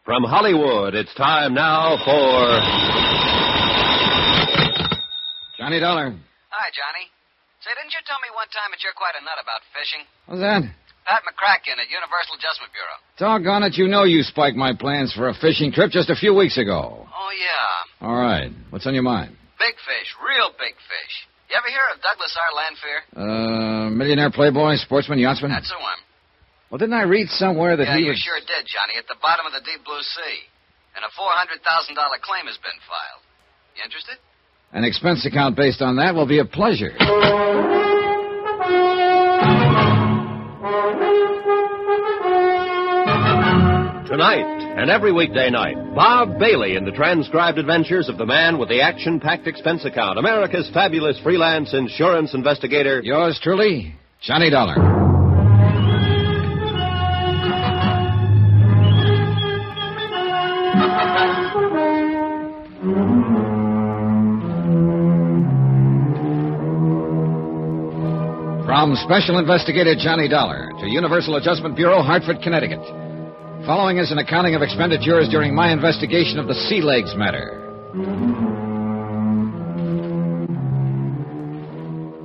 From Hollywood, it's time now for... Johnny Dollar. Hi, Johnny. Say, didn't you tell me one time that you're quite a nut about fishing? What's that? Pat McCracken at Universal Adjustment Bureau. Doggone it, you know you spiked my plans for a fishing trip just a few weeks ago. Oh, yeah. All right. What's on your mind? Big fish, real big fish. You ever hear of Douglas R. Landfair? Millionaire playboy, sportsman, yachtsman? That's the one. Well, didn't I read somewhere that yeah, he you was... sure did, Johnny, at the bottom of the deep blue sea. And a $400,000 claim has been filed. You interested? An expense account based on that will be a pleasure. Tonight and every weekday night, Bob Bailey in the transcribed adventures of the man with the action-packed expense account, America's fabulous freelance insurance investigator. Yours truly, Johnny Dollar. From Special Investigator Johnny Dollar to Universal Adjustment Bureau, Hartford, Connecticut. Following is an accounting of expenditures during my investigation of the Sea Legs matter.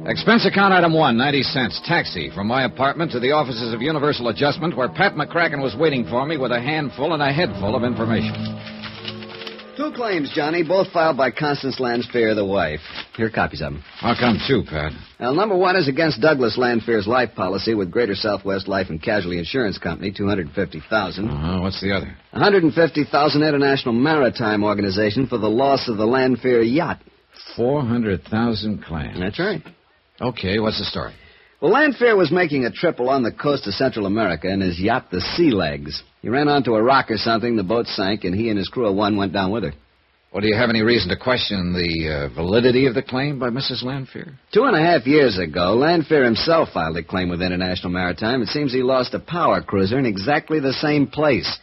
Expense account item 1, 90 cents. Taxi from my apartment to the offices of Universal Adjustment, where Pat McCracken was waiting for me with a handful and a head full of information. 2 claims, Johnny, both filed by Constance Landfair, the wife. Here are copies of them. How come 2, Pat? Well, number 1 is against Douglas Landfair's life policy with Greater Southwest Life and Casualty Insurance Company, $250,000. What's the other? $150,000 International Maritime Organization for the loss of the Landfair yacht. 400,000 claims. That's right. Okay, what's the story? Well, Landfair was making a trip along the coast of Central America in his yacht, the Sea Legs. He ran onto a rock or something, the boat sank, and he and his crew of 1 went down with her. Well, do you have any reason to question the validity of the claim by Mrs. Landfair? 2.5 years ago, Landfair himself filed a claim with International Maritime. It seems he lost a power cruiser in exactly the same place,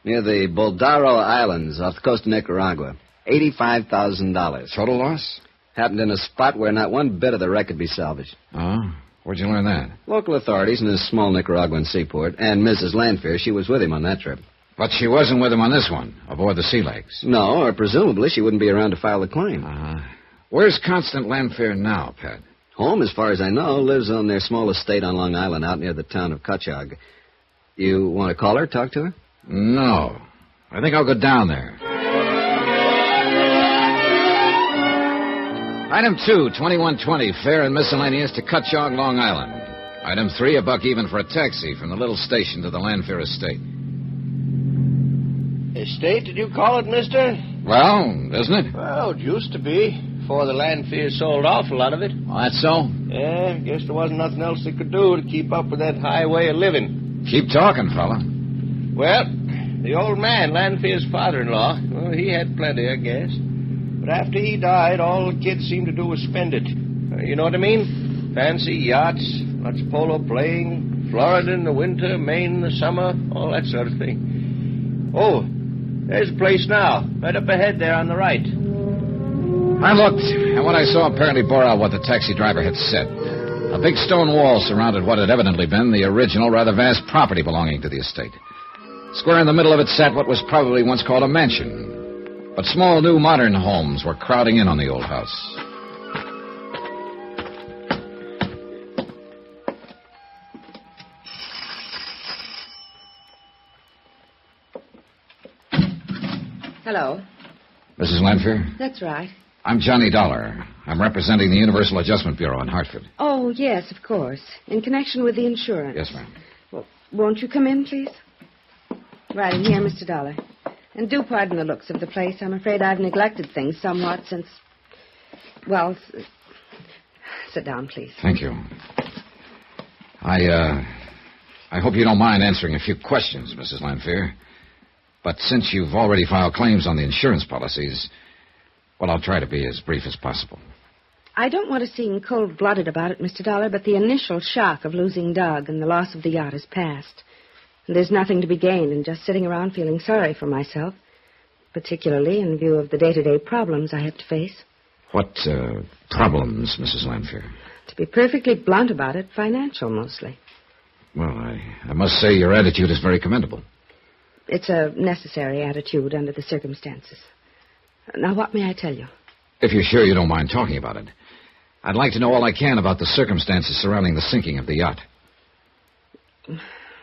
near the Boldaro Islands off the coast of Nicaragua. $85,000. Total loss? Happened in a spot where not one bit of the wreck could be salvaged. Oh? Where'd you learn that? Local authorities in a small Nicaraguan seaport, and Mrs. Landfair, she was with him on that trip. But she wasn't with him on this one, aboard the Sea Legs. No, or presumably she wouldn't be around to file the claim. Where's Constant Landfair now, Pat? Home, as far as I know, lives on their small estate on Long Island out near the town of Cutchog. You want to call her, talk to her? No. I think I'll go down there. Item 2, 2120, fare and miscellaneous to Cutchog, Long Island. Item 3, $1 even for a taxi from the little station to the Landfair estate. Estate, did you call it, mister? Well, isn't it? Well, it used to be, before the Landfair sold off a lot of it. Oh, that's so? Yeah, guess there wasn't nothing else they could do to keep up with that high way of living. Keep talking, fella. Well, the old man, Landfair's father-in-law, well, he had plenty, I guess. But after he died, all the kids seemed to do was spend it. You know what I mean? Fancy yachts, lots of polo playing, Florida in the winter, Maine in the summer, all that sort of thing. Oh, there's a place now, right up ahead there on the right. I looked, and what I saw apparently bore out what the taxi driver had said. A big stone wall surrounded what had evidently been the original, rather vast property belonging to the estate. Square in the middle of it sat what was probably once called a mansion. But small, new, modern homes were crowding in on the old house. Hello. Mrs. Landfair? That's right. I'm Johnny Dollar. I'm representing the Universal Adjustment Bureau in Hartford. Oh, yes, of course. In connection with the insurance. Yes, ma'am. Well, won't you come in, please? Right in here, Mr. Dollar. And do pardon the looks of the place. I'm afraid I've neglected things somewhat since... Well, sit down, please. Thank you. I hope you don't mind answering a few questions, Mrs. Landfair. But since you've already filed claims on the insurance policies, well, I'll try to be as brief as possible. I don't want to seem cold-blooded about it, Mr. Dollar, but the initial shock of losing Doug and the loss of the yacht is past. And there's nothing to be gained in just sitting around feeling sorry for myself, particularly in view of the day-to-day problems I have to face. What problems, Mrs. Landfair? To be perfectly blunt about it, financial mostly. Well, I must say your attitude is very commendable. It's a necessary attitude under the circumstances. Now, what may I tell you? If you're sure you don't mind talking about it. I'd like to know all I can about the circumstances surrounding the sinking of the yacht.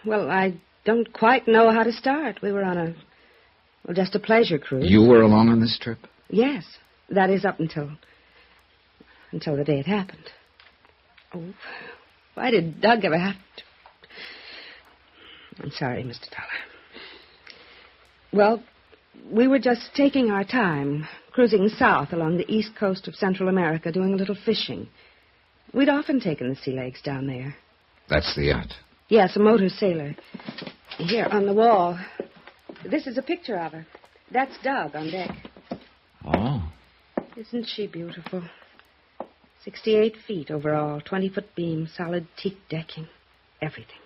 Well, I don't quite know how to start. We were on just a pleasure cruise. You were along on this trip? Yes. That is up until the day it happened. Oh, why did Doug ever have to... I'm sorry, Mr. Dollar. Well, we were just taking our time, cruising south along the east coast of Central America, doing a little fishing. We'd often taken the sea legs down there. That's the yacht? Yes, a motor sailor. Here, on the wall. This is a picture of her. That's Doug on deck. Oh. Isn't she beautiful? 68 feet overall, 20-foot beam, solid teak decking, everything.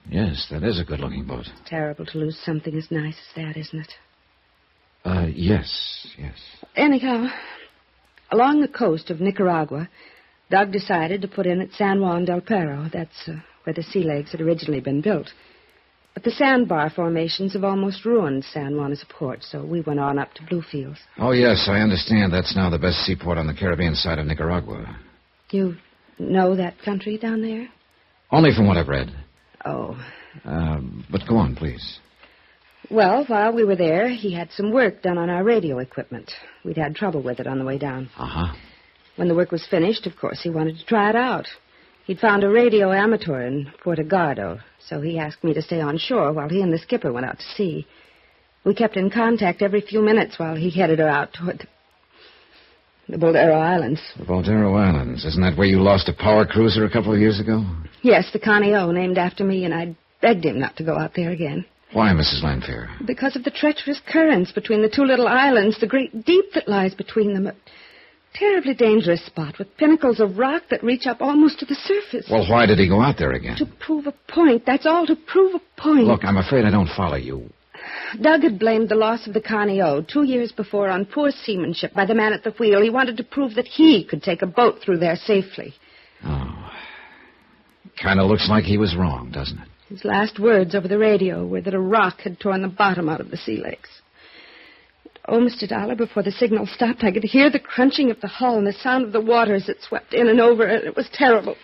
Yes, that is a good-looking boat. It's terrible to lose something as nice as that, isn't it? Yes. Anyhow, along the coast of Nicaragua, Doug decided to put in at San Juan del Pero. That's where the sea legs had originally been built. But the sandbar formations have almost ruined San Juan as a port, so we went on up to Bluefields. Oh, yes, I understand. That's now the best seaport on the Caribbean side of Nicaragua. You know that country down there? Only from what I've read. Oh. But go on, please. Well, while we were there, he had some work done on our radio equipment. We'd had trouble with it on the way down. Uh-huh. When the work was finished, of course, he wanted to try it out. He'd found a radio amateur in Puerto Gardo, so he asked me to stay on shore while he and the skipper went out to sea. We kept in contact every few minutes while he headed her out toward the Boldero Islands. The Boldero Islands. Isn't that where you lost a power cruiser a couple of years ago? Yes, the Connie, named after me, and I begged him not to go out there again. Why, Mrs. Landfair? Because of the treacherous currents between the two little islands, the great deep that lies between them. A terribly dangerous spot with pinnacles of rock that reach up almost to the surface. Well, why did he go out there again? To prove a point. That's all, to prove a point. Look, I'm afraid I don't follow you. Doug had blamed the loss of the Connie 2 years before on poor seamanship by the man at the wheel. He wanted to prove that he could take a boat through there safely. Oh. Kind of looks like he was wrong, doesn't it? His last words over the radio were that a rock had torn the bottom out of the sea legs. Oh, Mr. Dollar, before the signal stopped, I could hear the crunching of the hull and the sound of the water as it swept in and over, and it was terrible.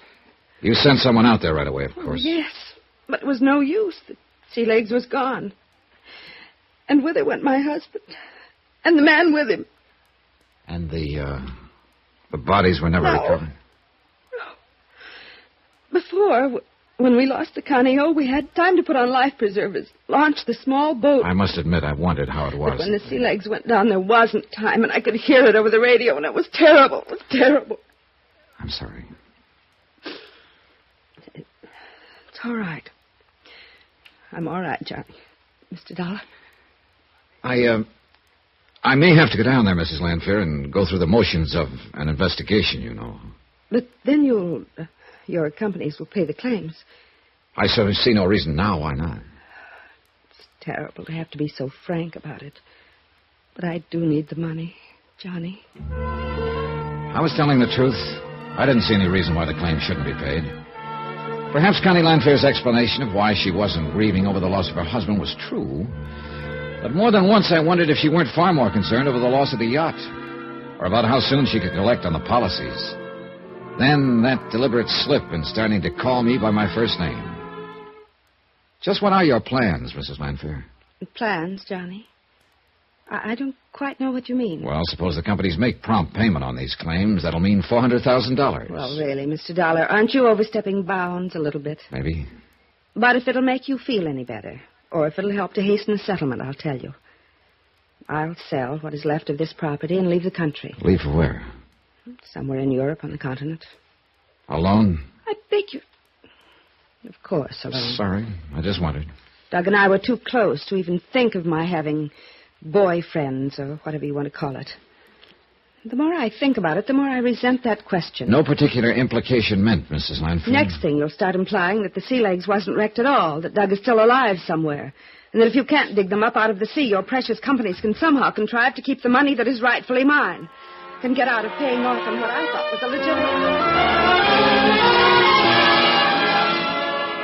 You sent someone out there right away, of course. Oh, yes, but it was no use. The sea legs was gone. And with it went my husband, and the man with him. And the bodies were never recovered? No. Before, when we lost the Connie, we had time to put on life preservers, launch the small boat. I must admit, I wondered how it was. But when the sea legs went down, there wasn't time, and I could hear it over the radio, and it was terrible. It was terrible. I'm sorry. It's all right. I'm all right, Johnny. Mr. Dollar? I may have to go down there, Mrs. Landfair, and go through the motions of an investigation, you know. But then your companies will pay the claims. I sort of see no reason now why not. It's terrible to have to be so frank about it. But I do need the money, Johnny. I was telling the truth. I didn't see any reason why the claim shouldn't be paid. Perhaps Connie Landfair's explanation of why she wasn't grieving over the loss of her husband was true. But more than once I wondered if she weren't far more concerned over the loss of the yacht, or about how soon she could collect on the policies. Then that deliberate slip in starting to call me by my first name. Just what are your plans, Mrs. Landfair? Plans, Johnny? I don't quite know what you mean. Well, suppose the companies make prompt payment on these claims. That'll mean $400,000. Well, really, Mr. Dollar, aren't you overstepping bounds a little bit? Maybe. But if it'll make you feel any better, or if it'll help to hasten the settlement, I'll tell you. I'll sell what is left of this property and leave the country. Leave for where? Somewhere in Europe, on the continent. Alone? I beg you. Of course, alone. Sorry, I just wondered. Doug and I were too close to even think of my having boyfriends, or whatever you want to call it. The more I think about it, the more I resent that question. No particular implication meant, Mrs. Landfair. Next thing, you'll start implying that the sea legs wasn't wrecked at all, that Doug is still alive somewhere, and that if you can't dig them up out of the sea, your precious companies can somehow contrive to keep the money that is rightfully mine, can get out of paying off on what I thought was a legitimate...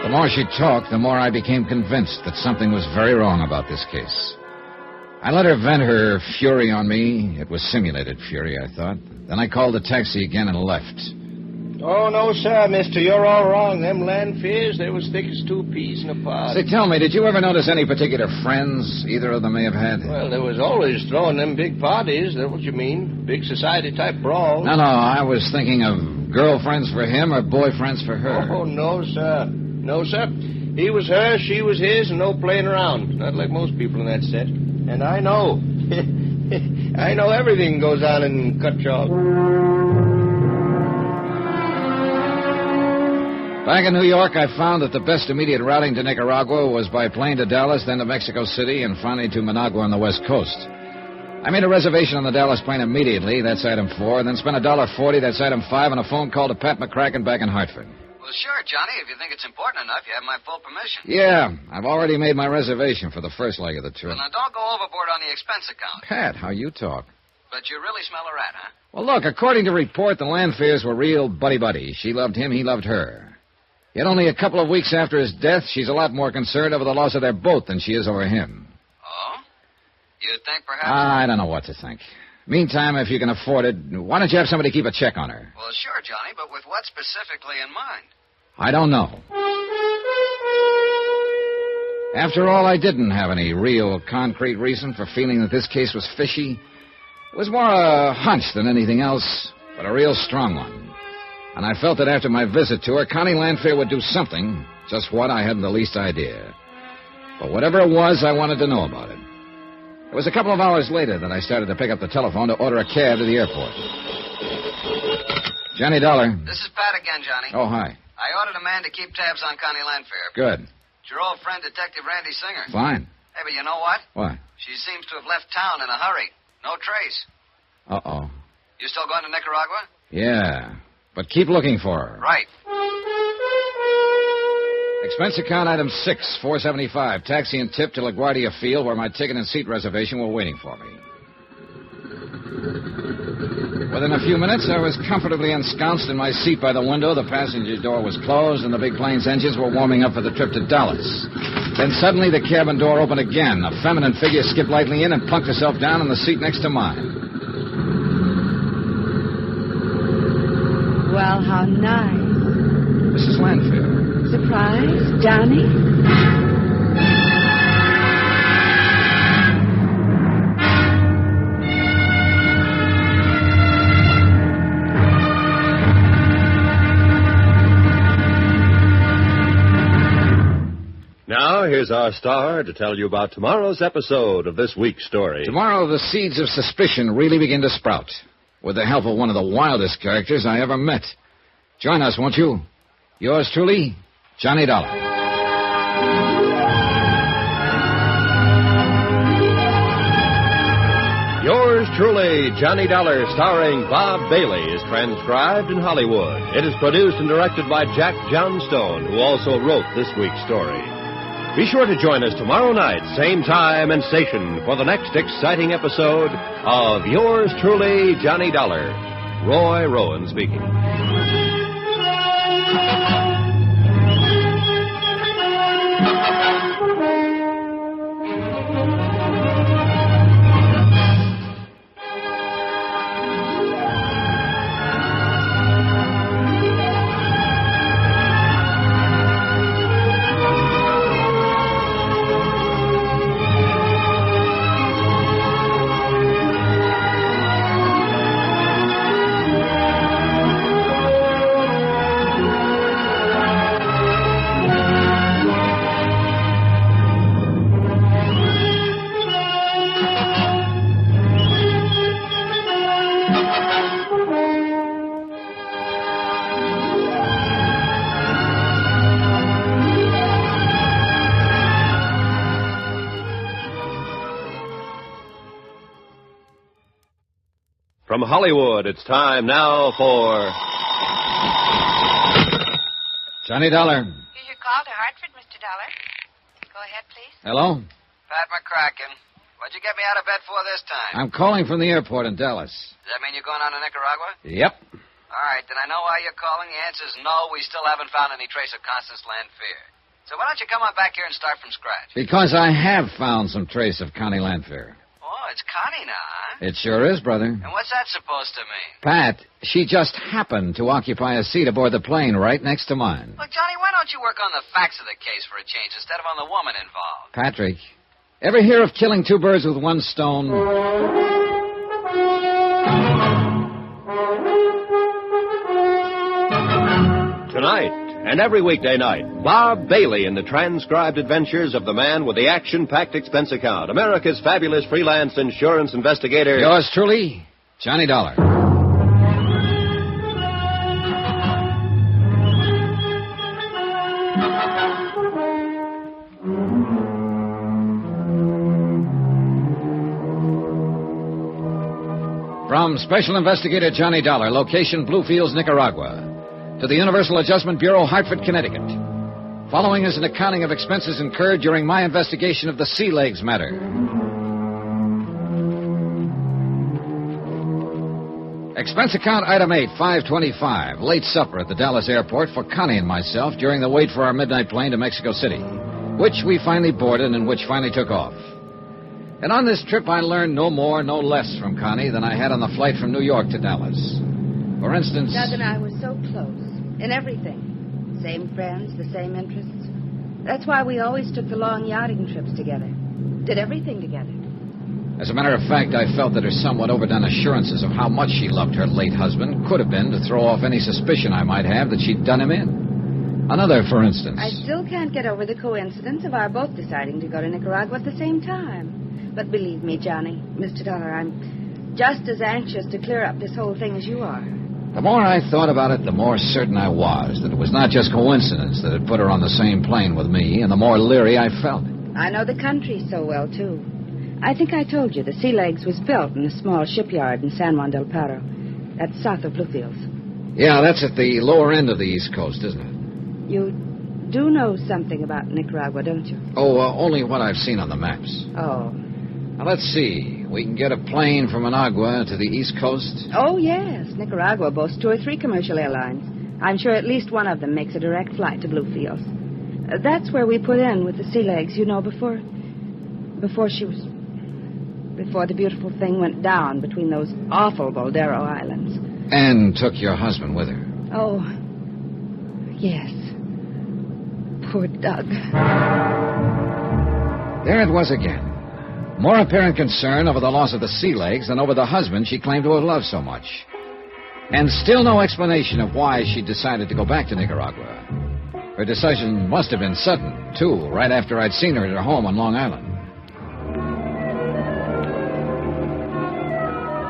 The more she talked, the more I became convinced that something was very wrong about this case. I let her vent her fury on me. It was simulated fury, I thought. Then I called the taxi again and left. Oh, no, sir, mister. You're all wrong. Them Landfairs, they was thick as 2 peas in a pod. Say, tell me, did you ever notice any particular friends either of them may have had? Well, there was always throwing them big parties. That's what you mean. Big society-type brawls. No, I was thinking of girlfriends for him or boyfriends for her. Oh, no, sir. No, sir. He was her, she was his, and no playing around. Not like most people in that set. And I know. I know everything goes on in Cutchalk. Back in New York, I found that the best immediate routing to Nicaragua was by plane to Dallas, then to Mexico City, and finally to Managua on the West Coast. I made a reservation on the Dallas plane immediately, that's item 4, and then spent $1.40, that's item 5, on a phone call to Pat McCracken back in Hartford. Well, sure, Johnny. If you think it's important enough, you have my full permission. Yeah, I've already made my reservation for the first leg of the trip. Well, now, don't go overboard on the expense account. Pat, how you talk. But you really smell a rat, huh? Well, look, according to report, the Landfairs were real buddy-buddy. She loved him, he loved her. Yet only a couple of weeks after his death, she's a lot more concerned over the loss of their boat than she is over him. Oh? You think perhaps... I don't know what to think. Meantime, if you can afford it, why don't you have somebody keep a check on her? Well, sure, Johnny, but with what specifically in mind? I don't know. After all, I didn't have any real concrete reason for feeling that this case was fishy. It was more a hunch than anything else, but a real strong one. And I felt that after my visit to her, Connie Landfair would do something. Just what, I hadn't the least idea. But whatever it was, I wanted to know about it. It was a couple of hours later that I started to pick up the telephone to order a cab to the airport. Johnny Dollar. This is Pat again, Johnny. Oh, hi. I ordered a man to keep tabs on Connie Landfair. Good. It's your old friend, Detective Randy Singer. Fine. Hey, but you know what? What? She seems to have left town in a hurry. No trace. Uh-oh. You still going to Nicaragua? Yeah. But keep looking for her. Right. Expense account item 6, $4.75. Taxi and tip to LaGuardia Field, where my ticket and seat reservation were waiting for me. Within a few minutes, I was comfortably ensconced in my seat by the window. The passenger door was closed, and the big plane's engines were warming up for the trip to Dallas. Then suddenly, the cabin door opened again. A feminine figure skipped lightly in and plunked herself down in the seat next to mine. Well, how nice. Mrs. Landfair. Surprise, Johnny? Now, here's our star to tell you about tomorrow's episode of this week's story. Tomorrow, the seeds of suspicion really begin to sprout, with the help of one of the wildest characters I ever met. Join us, won't you? Yours truly, Johnny Dollar. Yours truly, Johnny Dollar, starring Bob Bailey, is transcribed in Hollywood. It is produced and directed by Jack Johnstone, who also wrote this week's story. Be sure to join us tomorrow night, same time and station, for the next exciting episode of Yours truly, Johnny Dollar. Roy Rowan speaking. From Hollywood, it's time now for... Johnny Dollar. Here's your call to Hartford, Mr. Dollar. Go ahead, please. Hello? Pat McCracken. What'd you get me out of bed for this time? I'm calling from the airport in Dallas. Does that mean you're going on to Nicaragua? Yep. All right, then I know why you're calling. The answer's no. We still haven't found any trace of Constance Landfair. So why don't you come on back here and start from scratch? Because I have found some trace of Connie Landfair. Oh, it's Connie now, huh? It sure is, brother. And what's that supposed to mean? Pat, she just happened to occupy a seat aboard the plane right next to mine. Look, Johnny, why don't you work on the facts of the case for a change instead of on the woman involved? Patrick, ever hear of killing two birds with one stone? Tonight, and every weekday night, Bob Bailey in the transcribed adventures of the man with the action-packed expense account, America's fabulous freelance insurance investigator. Yours truly, Johnny Dollar. From Special Investigator Johnny Dollar, location Bluefields, Nicaragua, to the Universal Adjustment Bureau, Hartford, Connecticut. Following is an accounting of expenses incurred during my investigation of the Sea Legs matter. Expense account item 8, 525, late supper at the Dallas airport for Connie and myself during the wait for our midnight plane to Mexico City, which we finally boarded and which finally took off. And on this trip, I learned no more, no less from Connie than I had on the flight from New York to Dallas. For instance... Doug and I were so close in everything. Same friends, the same interests. That's why we always took the long yachting trips together. Did everything together. As a matter of fact, I felt that her somewhat overdone assurances of how much she loved her late husband could have been to throw off any suspicion I might have that she'd done him in. Another, for instance. I still can't get over the coincidence of our both deciding to go to Nicaragua at the same time. But believe me, Johnny, Mr. Dollar, I'm just as anxious to clear up this whole thing as you are. The more I thought about it, the more certain I was that it was not just coincidence that had put her on the same plane with me, and the more leery I felt. I know the country so well, too. I think I told you the Sea Legs was built in a small shipyard in San Juan del Pero. That's south of Bluefields. Yeah, that's at the lower end of the East Coast, isn't it? You do know something about Nicaragua, don't you? Oh, only what I've seen on the maps. Oh. Now, let's see. We can get a plane from Managua to the East Coast? Oh, yes. Nicaragua boasts 2 or 3 commercial airlines. I'm sure at least one of them makes a direct flight to Bluefields. That's where we put in with the Sea Legs, you know, before the beautiful thing went down between those awful Boldero Islands. And took your husband with her? Oh, yes. Poor Doug. There it was again. More apparent concern over the loss of the Sea Legs than over the husband she claimed to have loved so much. And still no explanation of why she decided to go back to Nicaragua. Her decision must have been sudden, too, right after I'd seen her at her home on Long Island.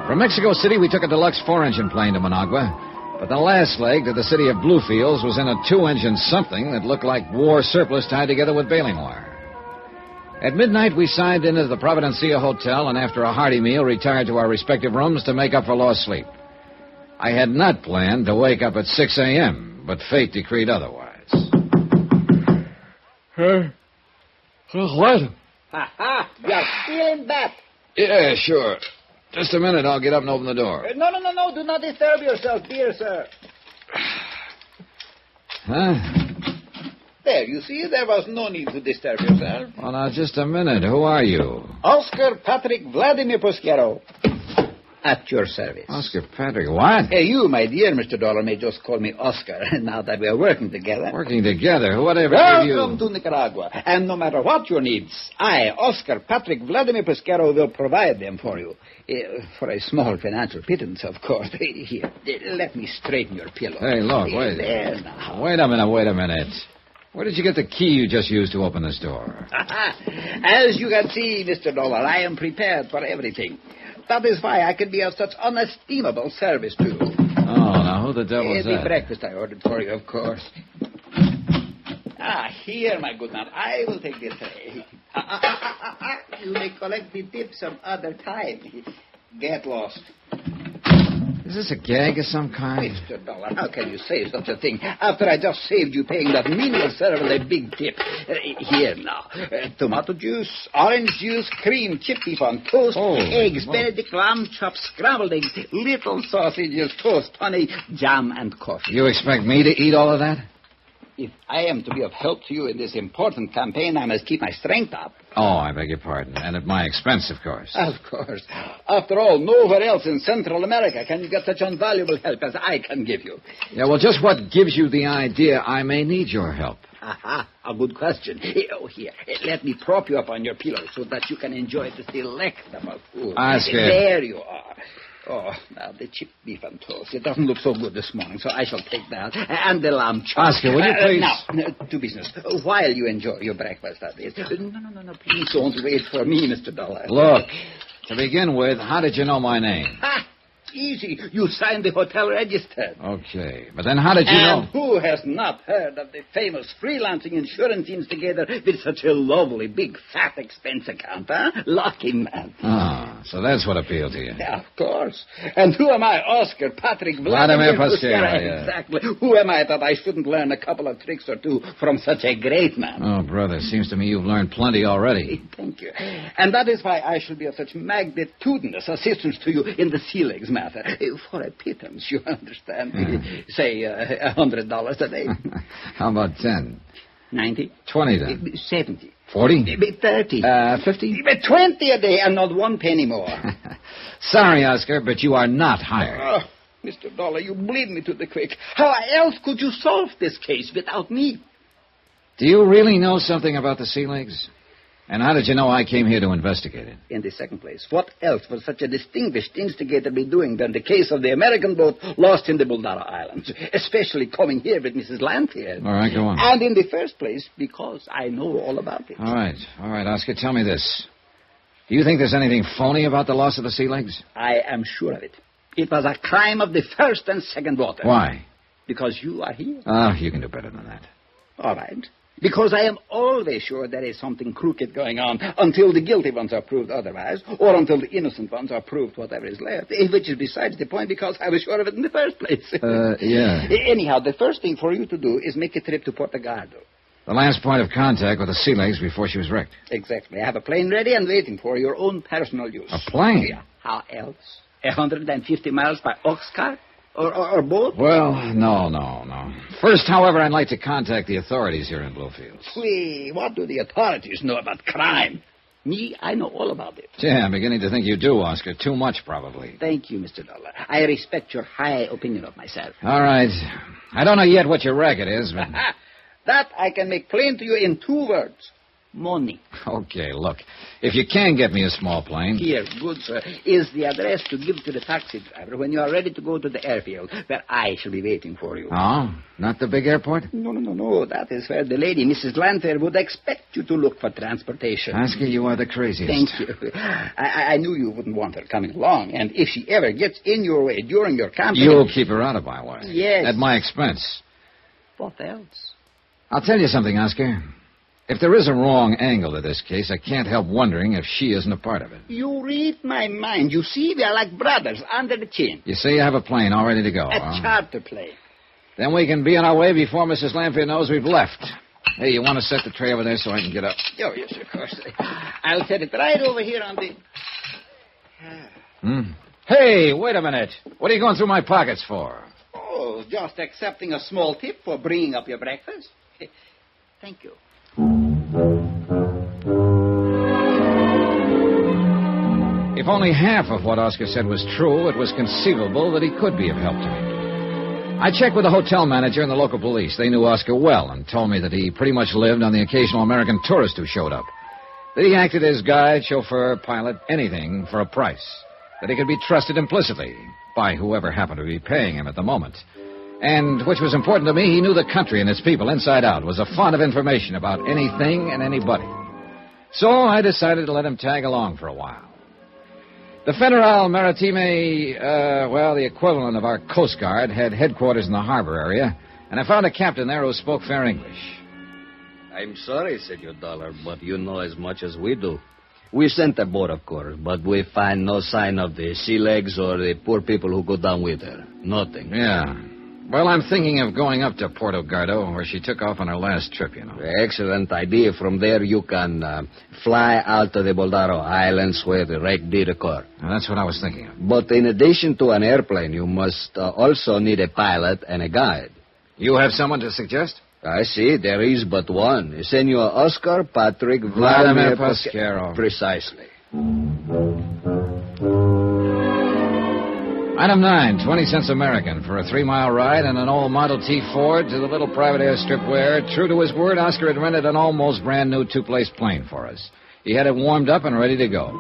From Mexico City, we took a deluxe 4-engine plane to Managua, but the last leg to the city of Bluefields was in a 2-engine something that looked like war surplus tied together with baling wire. At midnight, we signed into the Providencia Hotel, and after a hearty meal, retired to our respective rooms to make up for lost sleep. I had not planned to wake up at 6 a.m., but fate decreed otherwise. What? Ha-ha! You're still in bed. Yeah, sure. Just a minute, I'll get up and open the door. No. Do not disturb yourself, dear sir. Huh? There, you see, there was no need to disturb yourself. Well, now, just a minute. Who are you? Oscar Patrick Vladimir Posquero. At your service. Oscar Patrick, what? You, my dear Mr. Dollar, may just call me Oscar, now that we are working together. Working together? Whatever gave you... Welcome to Nicaragua. And no matter what your needs, I, Oscar Patrick Vladimir Posquero, will provide them for you. For a small financial pittance, of course. Here, let me straighten your pillow. Hey, look, wait. There now. Wait a minute. Where did you get the key you just used to open this door? As you can see, Mr. Dollar, I am prepared for everything. That is why I can be of such unestimable service to you. Oh, now who the devil is that? The breakfast I ordered for you, of course. Here, my good man. I will take this away. You may collect the tip some other time. Get lost. Is this a gag of some kind? Mr. Dollar, how can you say such a thing after I just saved you paying that menial servant a big tip? Here now. Tomato juice, orange juice, cream, chippy on toast, eggs, Benedict lamb chops, scrambled eggs, little sausages, toast, honey, jam, and coffee. You expect me to eat all of that? If I am to be of help to you in this important campaign, I must keep my strength up. Oh, I beg your pardon. And at my expense, of course. Of course. After all, nowhere else in Central America can you get such invaluable help as I can give you. Yeah, well, just what gives you the idea I may need your help? Aha, a good question. Oh, here, let me prop you up on your pillow so that you can enjoy the delectable food. Oscar. There you are. Oh, now the chipped beef and toast. It doesn't look so good this morning, so I shall take that. And the lamb chop. Oscar, will you please... Now, to business. While you enjoy your breakfast, that is. No. Please don't wait for me, Mr. Dollar. Look, to begin with, how did you know my name? Ha! Easy. You signed the hotel register. Okay, but then how did you know? And who has not heard of the famous freelancing insurance investigator with such a lovely, big, fat expense account, huh? Lucky man. Ah, so that's what appealed to you. Yeah, of course. And who am I, Oscar Patrick Vladimir Pascal, yeah. Exactly. Who am I that I shouldn't learn a couple of tricks or two from such a great man? Oh, brother, seems to me you've learned plenty already. Thank you. And that is why I shall be of such magnitudinous assistance to you in the sea legs matter. For a pittance, you understand. Say, $100 a day. How about 10? 90. 20 then. 70. 40? 30. 50? 20 a day and not one penny more. Sorry, Oscar, but you are not hired. Oh, Mr. Dollar, you bleed me to the quick. How else could you solve this case without me? Do you really know something about the sea legs? And how did you know I came here to investigate it? In the second place, what else would such a distinguished investigator be doing than the case of the American boat lost in the Buldara Islands, especially coming here with Mrs. Landfair? All right, go on. And in the first place, because I know all about it. All right, Oscar, tell me this. Do you think there's anything phony about the loss of the sea legs? I am sure of it. It was a crime of the first and second water. Why? Because you are here. Oh, you can do better than that. All right. Because I am always sure there is something crooked going on until the guilty ones are proved otherwise, or until the innocent ones are proved whatever is left, which is besides the point because I was sure of it in the first place. Yeah. Anyhow, the first thing for you to do is make a trip to Puerto Gardo. The last point of contact with the sea legs before she was wrecked. Exactly. I have a plane ready and waiting for your own personal use. A plane? Yeah. How else? 150 miles by ox cart? Or boat? Well, no. First, however, I'd like to contact the authorities here in Bluefields. Wait, what do the authorities know about crime? Me, I know all about it. Yeah, I'm beginning to think you do, Oscar. Too much, probably. Thank you, Mr. Dollar. I respect your high opinion of myself. All right. I don't know yet what your racket is, but... That I can make plain to you in 2 words. Money. Okay, look. If you can get me a small plane... Here, good sir, is the address to give to the taxi driver when you are ready to go to the airfield, where I shall be waiting for you. Oh? Not the big airport? No. That is where the lady, Mrs. Landfair, would expect you to look for transportation. Oscar, you are the craziest. Thank you. I knew you wouldn't want her coming along, and if she ever gets in your way during your campaign... You'll keep her out of my way. Yes. At my expense. What else? I'll tell you something, Oscar. If there is a wrong angle to this case, I can't help wondering if she isn't a part of it. You read my mind. You see, we are like brothers under the chin. You say you have a plane all ready to go. A charter plane. Then we can be on our way before Mrs. Landfair knows we've left. Hey, you want to set the tray over there so I can get up? Oh, yes, of course. I'll set it right over here on the... Hey, wait a minute. What are you going through my pockets for? Oh, just accepting a small tip for bringing up your breakfast. Thank you. If only half of what Oscar said was true, it was conceivable that he could be of help to me. I checked with the hotel manager and the local police. They knew Oscar well and told me that he pretty much lived on the occasional American tourist who showed up. That he acted as guide, chauffeur, pilot, anything for a price. That he could be trusted implicitly by whoever happened to be paying him at the moment. And, which was important to me, he knew the country and its people inside out, was a font of information about anything and anybody. So I decided to let him tag along for a while. The Federal Maritime, the equivalent of our Coast Guard, had headquarters in the harbor area, and I found a captain there who spoke fair English. I'm sorry, Senor Dollar, but you know as much as we do. We sent a boat, of course, but we find no sign of the sea legs or the poor people who go down with her. Nothing. Yeah. Well, I'm thinking of going up to Puerto Gardo, where she took off on her last trip, you know. Excellent idea. From there, you can fly out to the Buldara Islands where the wreck did occur. Now, that's what I was thinking of. But in addition to an airplane, you must also need a pilot and a guide. You have someone to suggest? I see. There is but one. Senor Oscar Patrick Vladimir Pasquero. Precisely. Item 9, 20 cents American for a 3-mile ride in an old Model T Ford to the little private airstrip where, true to his word, Oscar had rented an almost brand-new two-place plane for us. He had it warmed up and ready to go.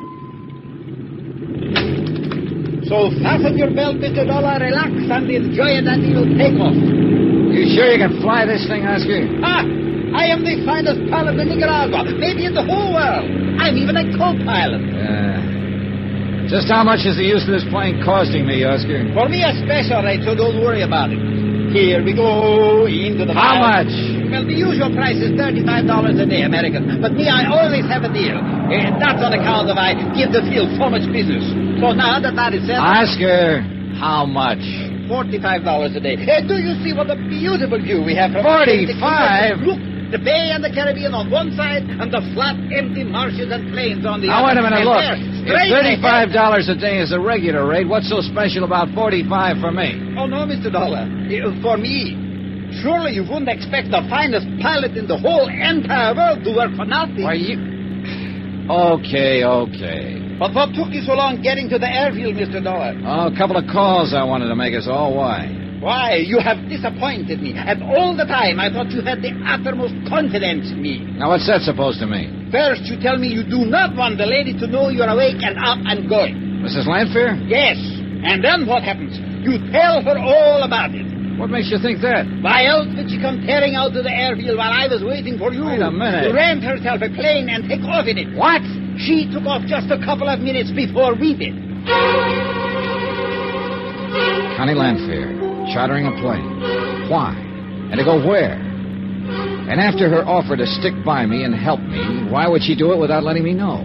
So fasten your belt, Mr. Dollar, relax, and enjoy it until you take off. You sure you can fly this thing, Oscar? I am the finest pilot in Nicaragua, maybe in the whole world. I'm even a co-pilot. Just how much is the use of this plane costing me, Oscar? For me, a special rate, so don't worry about it. Here we go into the... How much? Well, the usual price is $35 a day, American. But me, I always have a deal. That's on account of I give the field so much business. So now that is said... Oscar, how much? $45 a day. Do you see what a beautiful view we have from... 45? Look, the bay and the Caribbean on one side, and the flat, empty marshes and plains on the other. Now, wait a minute, look. If $35 a day is the regular rate, what's so special about $45 for me? Oh, no, Mr. Dollar. For me, surely you wouldn't expect the finest pilot in the whole entire world to work for nothing. Why, you... Okay. But what took you so long getting to the airfield, Mr. Noir? Oh, a couple of calls I wanted to make is all. Why? Why, you have disappointed me. And all the time, I thought you had the uttermost confidence in me. Now, what's that supposed to mean? First, you tell me you do not want the lady to know you're awake and up and going. Mrs. Landfair? Yes. And then what happens? You tell her all about it. What makes you think that? Why else did she come tearing out to the airfield while I was waiting for you? Wait a minute. Rent herself a plane and take off in it. What? She took off just a couple of minutes before we did. Connie Landfair, chartering a plane. Why? And to go where? And after her offer to stick by me and help me, why would she do it without letting me know?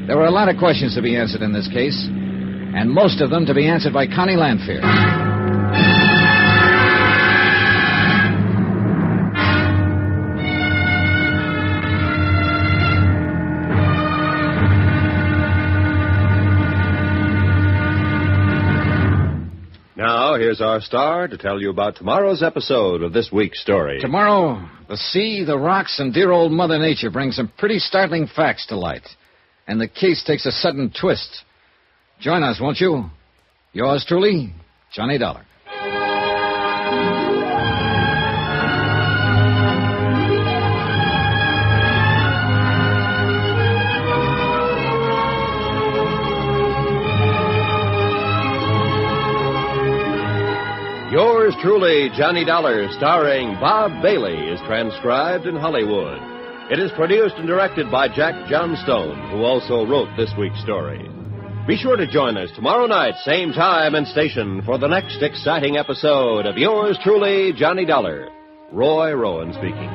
There were a lot of questions to be answered in this case, and most of them to be answered by Connie Landfair. Now, here's our star to tell you about tomorrow's episode of this week's story. Tomorrow, the sea, the rocks, and dear old Mother Nature bring some pretty startling facts to light. And the case takes a sudden twist. Join us, won't you? Yours truly, Johnny Dollar. Yours truly, Johnny Dollar, starring Bob Bailey, is transcribed in Hollywood. It is produced and directed by Jack Johnstone, who also wrote this week's story. Be sure to join us tomorrow night, same time and station, for the next exciting episode of Yours truly, Johnny Dollar. Roy Rowan speaking.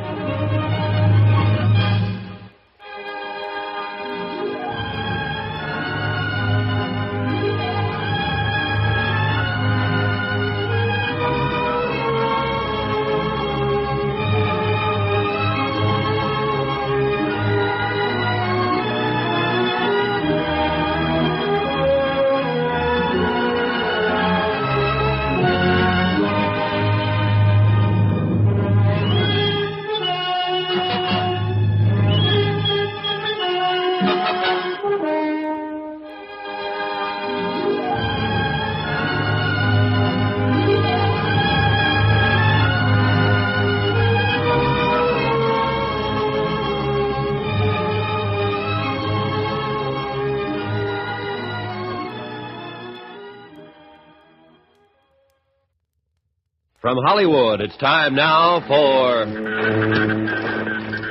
From Hollywood, it's time now for...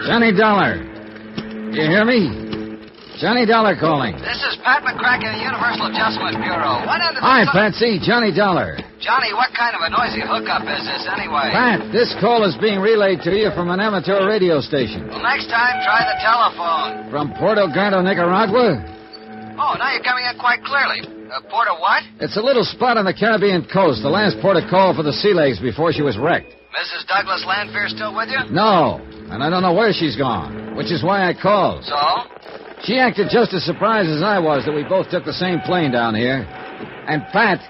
Johnny Dollar. You hear me? Johnny Dollar calling. This is Pat McCracken, Universal Adjustment Bureau. Hi, Patsy. Johnny Dollar. Johnny, what kind of a noisy hookup is this anyway? Pat, this call is being relayed to you from an amateur radio station. Well, next time, try the telephone. From Puerto Gardo, Nicaragua? Oh, now you're coming in quite clearly. Port of what? It's a little spot on the Caribbean coast, the last port of call for the Sea Legs before she was wrecked. Mrs. Douglas Landfair still with you? No, and I don't know where she's gone, which is why I called. So? She acted just as surprised as I was that we both took the same plane down here. And, Pat,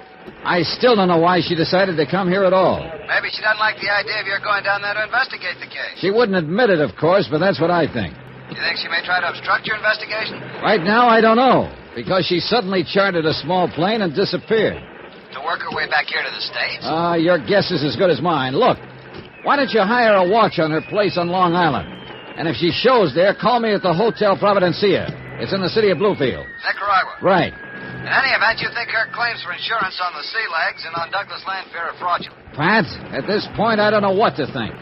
I still don't know why she decided to come here at all. Maybe she doesn't like the idea of your going down there to investigate the case. She wouldn't admit it, of course, but that's what I think. You think she may try to obstruct your investigation? Right now, I don't know, because she suddenly chartered a small plane and disappeared. To work her way back here to the States? Your guess is as good as mine. Look, why don't you hire a watch on her place on Long Island? And if she shows there, call me at the Hotel Providencia. It's in the city of Bluefield. Nicaragua. Right. In any event, you think her claims for insurance on the sea legs and on Douglas Landfair are fraudulent? Pat, at this point, I don't know what to think.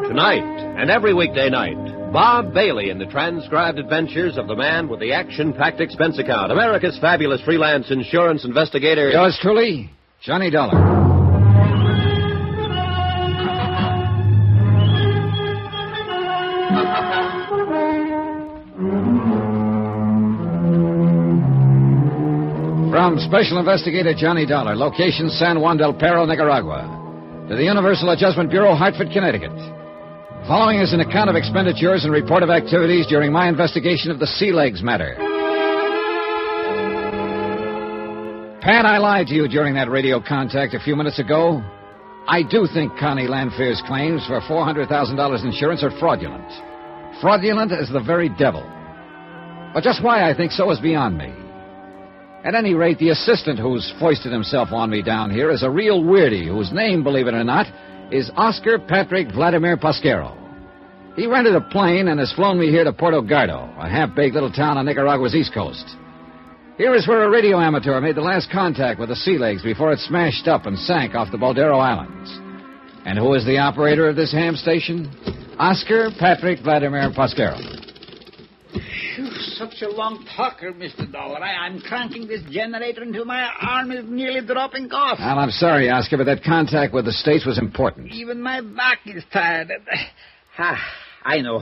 Tonight, and every weekday night, Bob Bailey in the transcribed adventures of the man with the action-packed expense account, America's fabulous freelance insurance investigator. Yours truly, Johnny Dollar. From Special Investigator Johnny Dollar, location San Juan del Pero, Nicaragua, to the Universal Adjustment Bureau, Hartford, Connecticut. Following is an account of expenditures and report of activities during my investigation of the sea legs matter. Pat, I lied to you during that radio contact a few minutes ago. I do think Connie Landfair's claims for $400,000 insurance are fraudulent. Fraudulent as the very devil. But just why I think so is beyond me. At any rate, the assistant who's foisted himself on me down here is a real weirdie whose name, believe it or not, is Oscar Patrick Vladimir Pasquero. He rented a plane and has flown me here to Puerto Gardo, a half-baked little town on Nicaragua's east coast. Here is where a radio amateur made the last contact with the sea legs before it smashed up and sank off the Boldero Islands. And who is the operator of this ham station? Oscar Patrick Vladimir Pasquero. You're such a long talker, Mr. Dollar. I'm cranking this generator until my arm is nearly dropping off. Well, I'm sorry, Oscar, but that contact with the States was important. Even my back is tired. I know.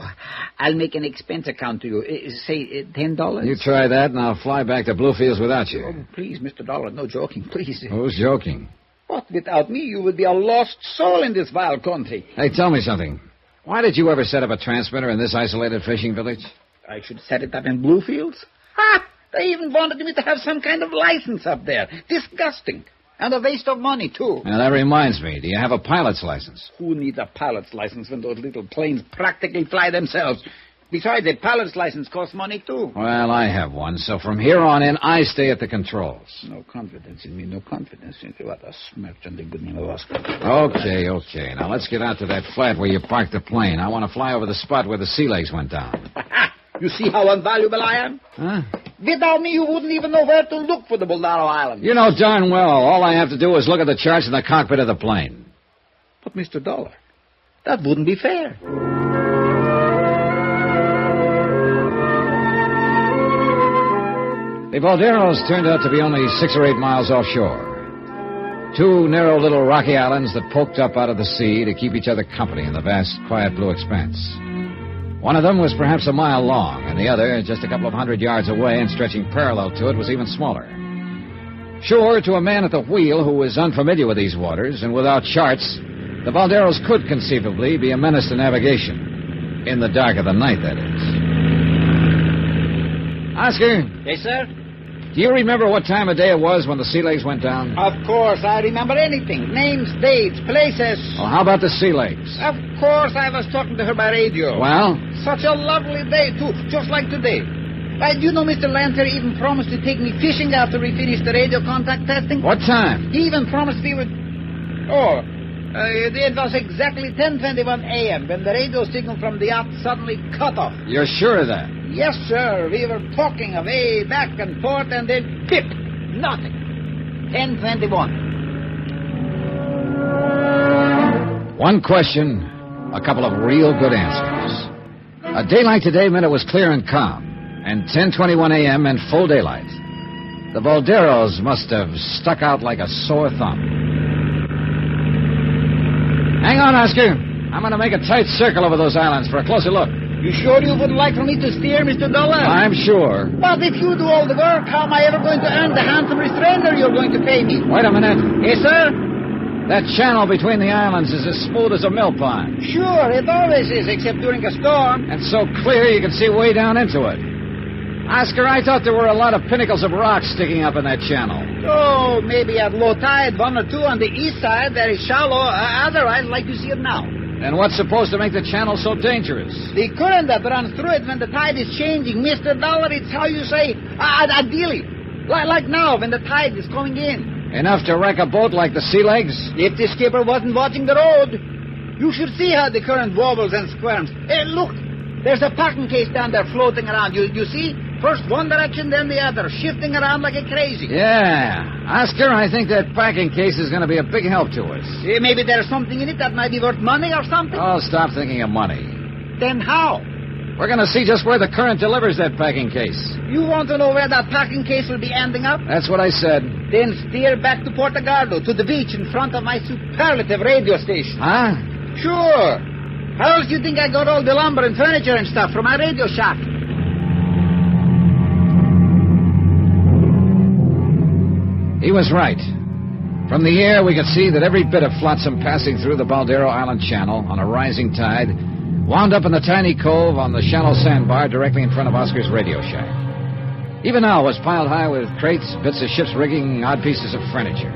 I'll make an expense account to you. Say $10. You try that, and I'll fly back to Bluefields without you. Oh, please, Mr. Dollar, no joking, please. Who's joking? What, without me, you would be a lost soul in this vile country. Hey, tell me something. Why did you ever set up a transmitter in this isolated fishing village? I should set it up in Bluefields? They even wanted me to have some kind of license up there. Disgusting. And a waste of money, too. Now, that reminds me. Do you have a pilot's license? Who needs a pilot's license when those little planes practically fly themselves? Besides, a pilot's license costs money, too. Well, I have one, so from here on in, I stay at the controls. No confidence in me, no confidence in you. What a smirch on the good name of Oscar. Okay. Now, let's get out to that flat where you parked the plane. I want to fly over the spot where the sea legs went down. You see how invaluable I am? Huh? Without me, you wouldn't even know where to look for the Boldero Islands. You know darn well. All I have to do is look at the charts in the cockpit of the plane. But, Mr. Dollar, that wouldn't be fair. The Bolderos turned out to be only 6 or 8 miles offshore. 2 narrow little rocky islands that poked up out of the sea to keep each other company in the vast, quiet blue expanse. One of them was perhaps a mile long, and the other, just a couple of 100 yards away and stretching parallel to it, was even smaller. Sure, to a man at the wheel who was unfamiliar with these waters and without charts, the Bolderos could conceivably be a menace to navigation. In the dark of the night, that is. Oscar? Yes, sir? Do you remember what time of day it was when the sea legs went down? Of course, I remember anything. Names, dates, places. Well, how about the sea legs? Of course, I was talking to her by radio. Well? Such a lovely day, too, just like today. Do you know Mr. Landfair even promised to take me fishing after we finished the radio contact testing? What time? He even promised we would... it was exactly 10:21 a.m. when the radio signal from the yacht suddenly cut off. You're sure of that? Yes, sir. We were talking away back and forth, and then, pip, nothing. 10:21. One question, a couple of real good answers. A day like today meant it was clear and calm, and 10:21 a.m. meant full daylight. The Bolderos must have stuck out like a sore thumb. Hang on, Oscar. I'm going to make a tight circle over those islands for a closer look. You sure you wouldn't like for me to steer, Mr. Dollar? I'm sure. But if you do all the work, how am I ever going to earn the handsome restrainer you're going to pay me? Wait a minute. Yes, sir? That channel between the islands is as smooth as a mill pond. Sure, it always is, except during a storm. And so clear you can see way down into it. Oscar, I thought there were a lot of pinnacles of rock sticking up in that channel. Oh, maybe at low tide, one or two on the east side, very shallow, otherwise like you see it now. And what's supposed to make the channel so dangerous? The current that runs through it when the tide is changing, Mr. Dollar, it's how you say, ideally. Like now, when the tide is going in. Enough to wreck a boat like the Sea Legs? If the skipper wasn't watching the road, you should see how the current wobbles and squirms. Hey, look, there's a packing case down there floating around. You see? First one direction, then the other, shifting around like a crazy. Yeah. Oscar, I think that packing case is going to be a big help to us. Maybe there's something in it that might be worth money or something? Oh, stop thinking of money. Then how? We're going to see just where the current delivers that packing case. You want to know where that packing case will be ending up? That's what I said. Then steer back to Portugaldo, to the beach in front of my superlative radio station. Huh? Sure. How else do you think I got all the lumber and furniture and stuff from my radio shack? He was right. From the air, we could see that every bit of flotsam passing through the Baldero Island Channel on a rising tide wound up in the tiny cove on the shallow sandbar directly in front of Oscar's radio shack. Even now, it was piled high with crates, bits of ship's rigging, odd pieces of furniture.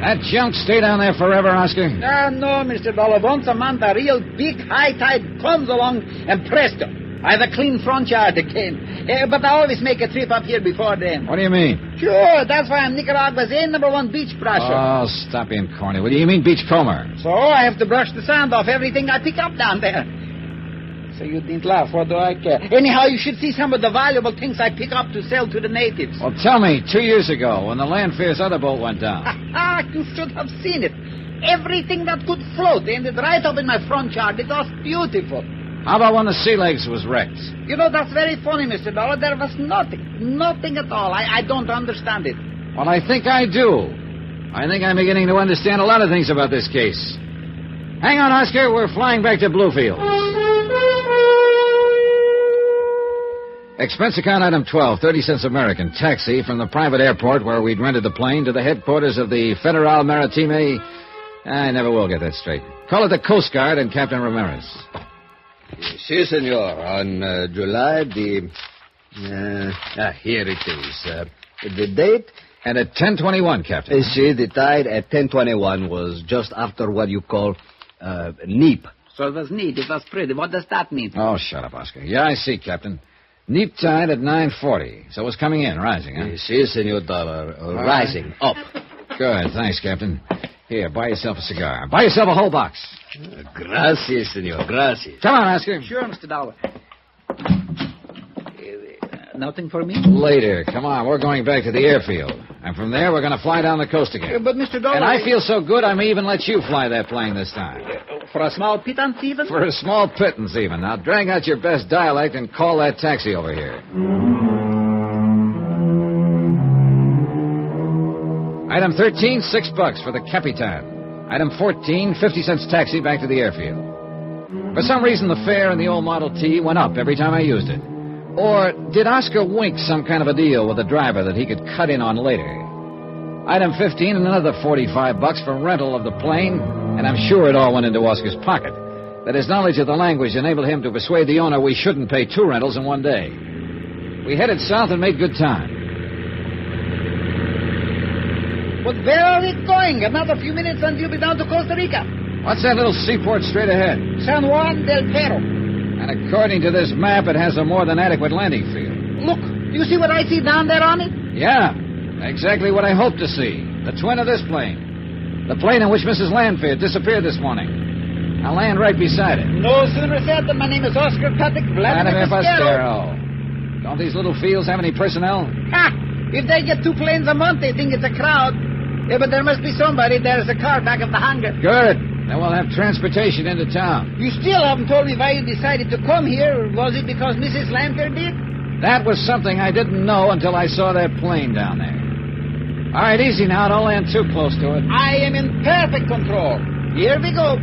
That junk stay down there forever, Oscar? No, Mr. Dollar. Once a month, a real big high tide comes along, and presto, I have a clean front yard again. But I always make a trip up here before then. What do you mean? Sure, that's why I'm Nicaragua's #1 beach brusher. Oh, stop being corny. What do you mean beachcomber? So I have to brush the sand off everything I pick up down there. So you didn't laugh. What do I care? Anyhow, you should see some of the valuable things I pick up to sell to the natives. Well, tell me, 2 years ago, when the Landfair's other boat went down. You should have seen it. Everything that could float ended right up in my front yard. It was beautiful. How about when the Sea Legs was wrecked? You know, that's very funny, Mr. Dollar. There was nothing at all. I don't understand it. Well, I think I do. I think I'm beginning to understand a lot of things about this case. Hang on, Oscar. We're flying back to Bluefield. Expense account item 12, 30 cents American. Taxi from the private airport where we'd rented the plane to the headquarters of the Federal Maritime. I never will get that straight. Call it the Coast Guard and Captain Ramirez. Si, senor. On July the... here it is. The date? And at 10:21, Captain. See, the tide at 10:21 was just after what you call neap. So it was neat. It was pretty. What does that mean? Oh, shut up, Oscar. Yeah, I see, Captain. Neap tide at 9:40. So it was coming in, rising, huh? Si, senor Dollar. Rising, up. Good, thanks, Captain. Here, buy yourself a cigar. Buy yourself a whole box. Gracias, senor, gracias. Come on, Oscar. Sure, Mr. Dollar. Nothing for me? Later. Come on, we're going back to the airfield. And from there, we're going to fly down the coast again. But, Mr. Dollar... And I feel so good, I may even let you fly that plane this time. For a small pittance, even? For a small pittance, even. Now, drag out your best dialect and call that taxi over here. Item 13, $6 for the Capitan. Item 14, 50 cents taxi back to the airfield. For some reason, the fare in the old Model T went up every time I used it. Or did Oscar wink some kind of a deal with the driver that he could cut in on later? Item 15, another $45 for rental of the plane, and I'm sure it all went into Oscar's pocket. That his knowledge of the language enabled him to persuade the owner we shouldn't pay 2 rentals in one day. We headed south and made good time. But where are we going? Another few minutes and you'll be down to Costa Rica. What's that little seaport straight ahead? San Juan del Pero. And according to this map, it has a more than adequate landing field. Look, do you see what I see down there on it? Yeah, exactly what I hoped to see. The twin of this plane. The plane in which Mrs. Landfair disappeared this morning. I'll land right beside it. No sooner said than my name is Oscar Patrick Vladimir Pasquero. Don't these little fields have any personnel? Ha! If they get 2 planes a month, they think it's a crowd. Yeah, but there must be somebody. There's a car back of the hangar. Good. Then we'll have transportation into town. You still haven't told me why you decided to come here. Was it because Mrs. Landfair did? That was something I didn't know until I saw that plane down there. All right, easy now. Don't land too close to it. I am in perfect control. Here we go.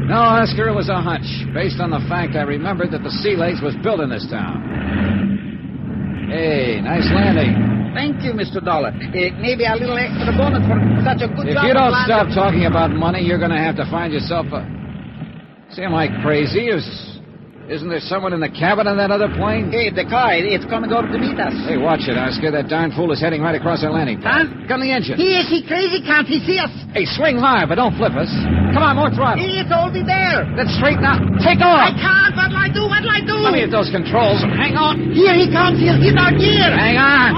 No, Oscar, it was a hunch, based on the fact I remembered that the Sea Legs was built in this town. Hey, nice landing. Thank you, Mr. Dollar. Maybe a little extra bonus for such a good If job. you don't of stop landing. talking about money, you're going to have to find yourself a... See, am I crazy? Isn't there someone in the cabin of that other plane? Hey, the car, it's coming over to meet us. Hey, watch it, Oscar. That darn fool is heading right across our landing pad. Huh? Come the engine. Is he crazy? Can't he see us? Hey, swing high, but don't flip us. Come on, more throttle. It's already there. Then straighten out. Take I off. can't. What'll I do? What'll I do? Let me hit those controls. Hang on. Here he comes. He'll hit our gear. Hang on.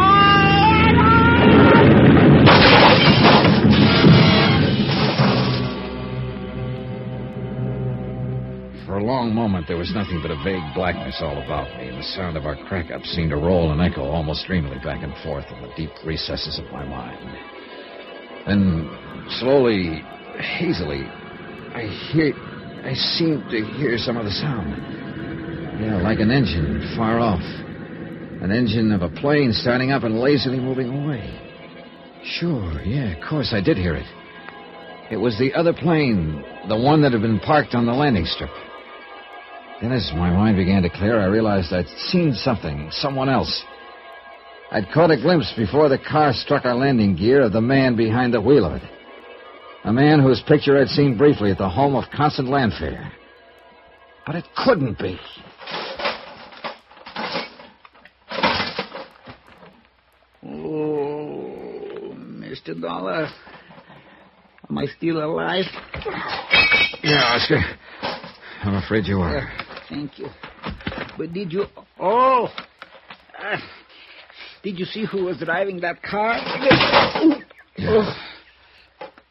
For a long moment, there was nothing but a vague blackness all about me, and the sound of our crack-up seemed to roll and echo almost dreamily back and forth in the deep recesses of my mind. Then, slowly, hazily, I seemed to hear some of the sound. Yeah, like an engine far off. An engine of a plane starting up and lazily moving away. Sure, yeah, of course, I did hear it. It was the other plane, the one that had been parked on the landing strip. Then as my mind began to clear, I realized I'd seen something, someone else. I'd caught a glimpse before the car struck our landing gear of the man behind the wheel of it. A man whose picture I'd seen briefly at the home of Constant Landfair. But it couldn't be. Oh, Mr. Dollar. Am I still alive? Yeah, Oscar. I'm afraid you are. Thank you. But did you... Oh! Did you see who was driving that car? Yeah.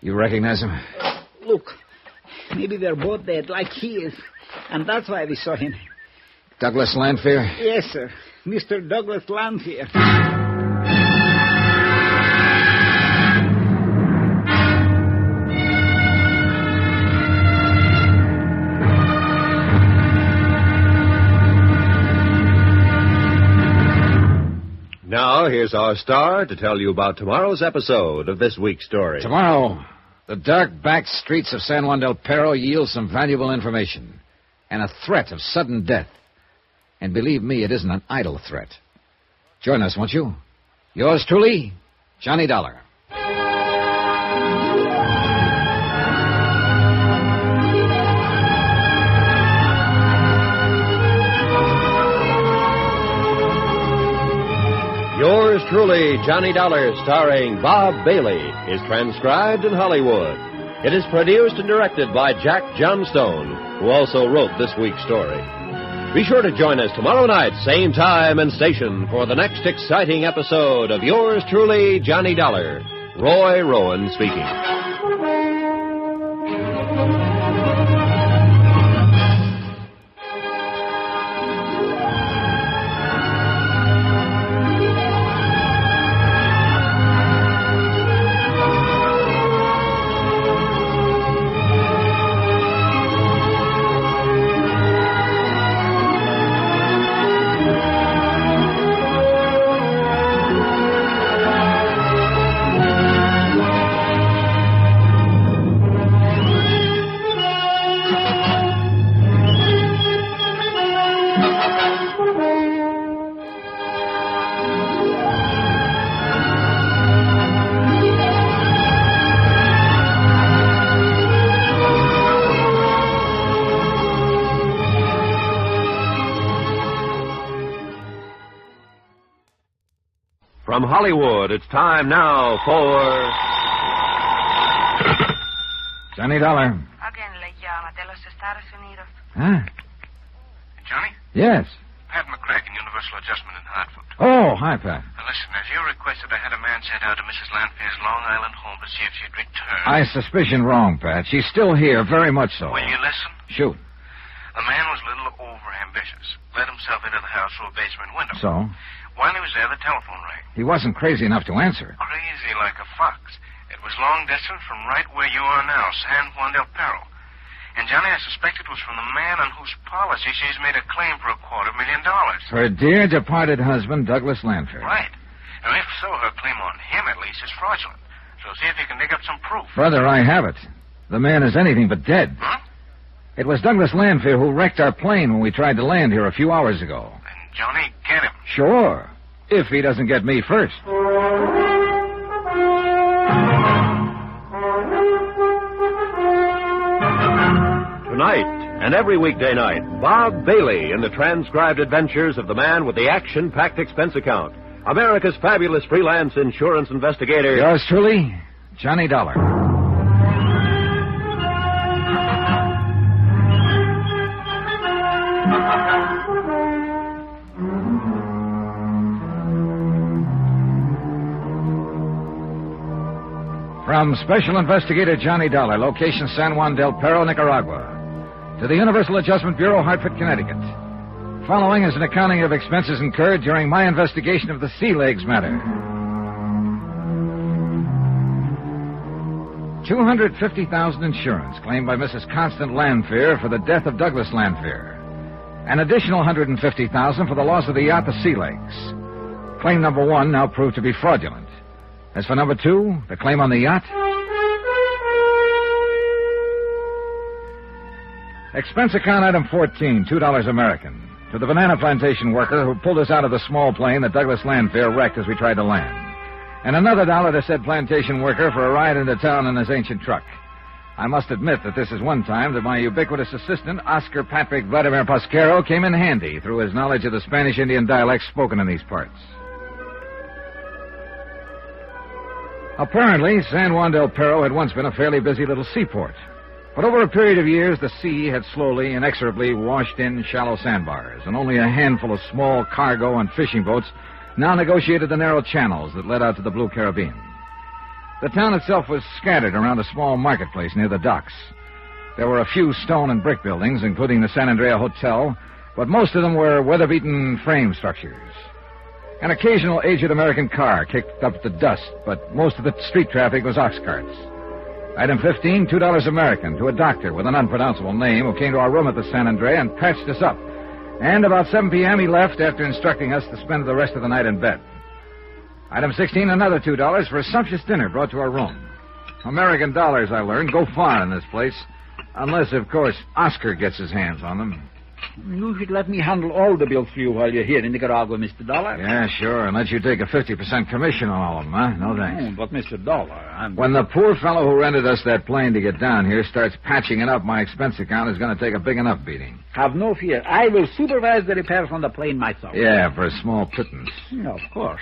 You recognize him? Look, maybe they're both dead, like he is. And that's why we saw him. Douglas Landfair? Yes, sir. Mr. Douglas Landfair. Now, here's our star to tell you about tomorrow's episode of this week's story. Tomorrow, the dark back streets of San Juan del Pero yield some valuable information and a threat of sudden death. And believe me, it isn't an idle threat. Join us, won't you? Yours truly, Johnny Dollar. Yours truly, Johnny Dollar, starring Bob Bailey, is transcribed in Hollywood. It is produced and directed by Jack Johnstone, who also wrote this week's story. Be sure to join us tomorrow night, same time and station, for the next exciting episode of Yours truly, Johnny Dollar. Roy Rowan speaking. From Hollywood, it's time now for... Johnny Dollar. Alguien le llama de los Estados Unidos. Huh? Johnny? Yes. Pat McCracken, Universal Adjustment in Hartford. Oh, hi, Pat. Now, listen, as you requested, I had a man sent out to Mrs. Landfair's Long Island home to see if she'd returned. I suspicion wrong, Pat. She's still here, very much so. Will you listen? Shoot. The man was a little over-ambitious. Let himself into the house through a basement window. So? While he was there, the telephone rang. He wasn't crazy enough to answer. Crazy like a fox. It was long distance from right where you are now, San Juan del Pero. And, Johnny, I suspect it was from the man on whose policy she's made a claim for $250,000. Her dear departed husband, Douglas Landfair. Right. And if so, her claim on him, at least, is fraudulent. So see if you can dig up some proof. Brother, I have it. The man is anything but dead. Huh? It was Douglas Landfair who wrecked our plane when we tried to land here a few hours ago. Then, Johnny, get him. Sure. If he doesn't get me first. Tonight and every weekday night, Bob Bailey in the transcribed adventures of the man with the action-packed expense account. America's fabulous freelance insurance investigator. Yours truly, Johnny Dollar. From Special Investigator Johnny Dollar, location San Juan del Pero, Nicaragua, to the Universal Adjustment Bureau, Hartford, Connecticut. Following is an accounting of expenses incurred during my investigation of the Sea Legs matter. $250,000 insurance claimed by Mrs. Constant Landfair for the death of Douglas Landfair. An additional $150,000 for the loss of the yacht, the Sea Legs. Claim number 1 now proved to be fraudulent. As for number 2, the claim on the yacht. Expense account item 14, $2 American. To the banana plantation worker who pulled us out of the small plane that Douglas Landfair wrecked as we tried to land. And another $1 to said plantation worker for a ride into town in his ancient truck. I must admit that this is one time that my ubiquitous assistant, Oscar Patrick Vladimir Pasquero, came in handy through his knowledge of the Spanish Indian dialects spoken in these parts. Apparently, San Juan del Pero had once been a fairly busy little seaport. But over a period of years, the sea had slowly, inexorably washed in shallow sandbars, and only a handful of small cargo and fishing boats now negotiated the narrow channels that led out to the Blue Caribbean. The town itself was scattered around a small marketplace near the docks. There were a few stone and brick buildings, including the San Andrea Hotel, but most of them were weather-beaten frame structures. An occasional aged American car kicked up the dust, but most of the street traffic was ox carts. Item 15, $2 American, to a doctor with an unpronounceable name who came to our room at the San Andrea and patched us up. And about 7 p.m. he left after instructing us to spend the rest of the night in bed. Item 16, another $2 for a sumptuous dinner brought to our room. American dollars, I learned, go far in this place. Unless, of course, Oscar gets his hands on them. You should let me handle all the bills for you while you're here in Nicaragua, Mr. Dollar. Yeah, sure, and let you take a 50% commission on all of them, huh? No thanks. But, Mr. Dollar, When the poor fellow who rented us that plane to get down here starts patching it up, my expense account is going to take a big enough beating. Have no fear. I will supervise the repairs on the plane myself. Yeah, for a small pittance. Of course.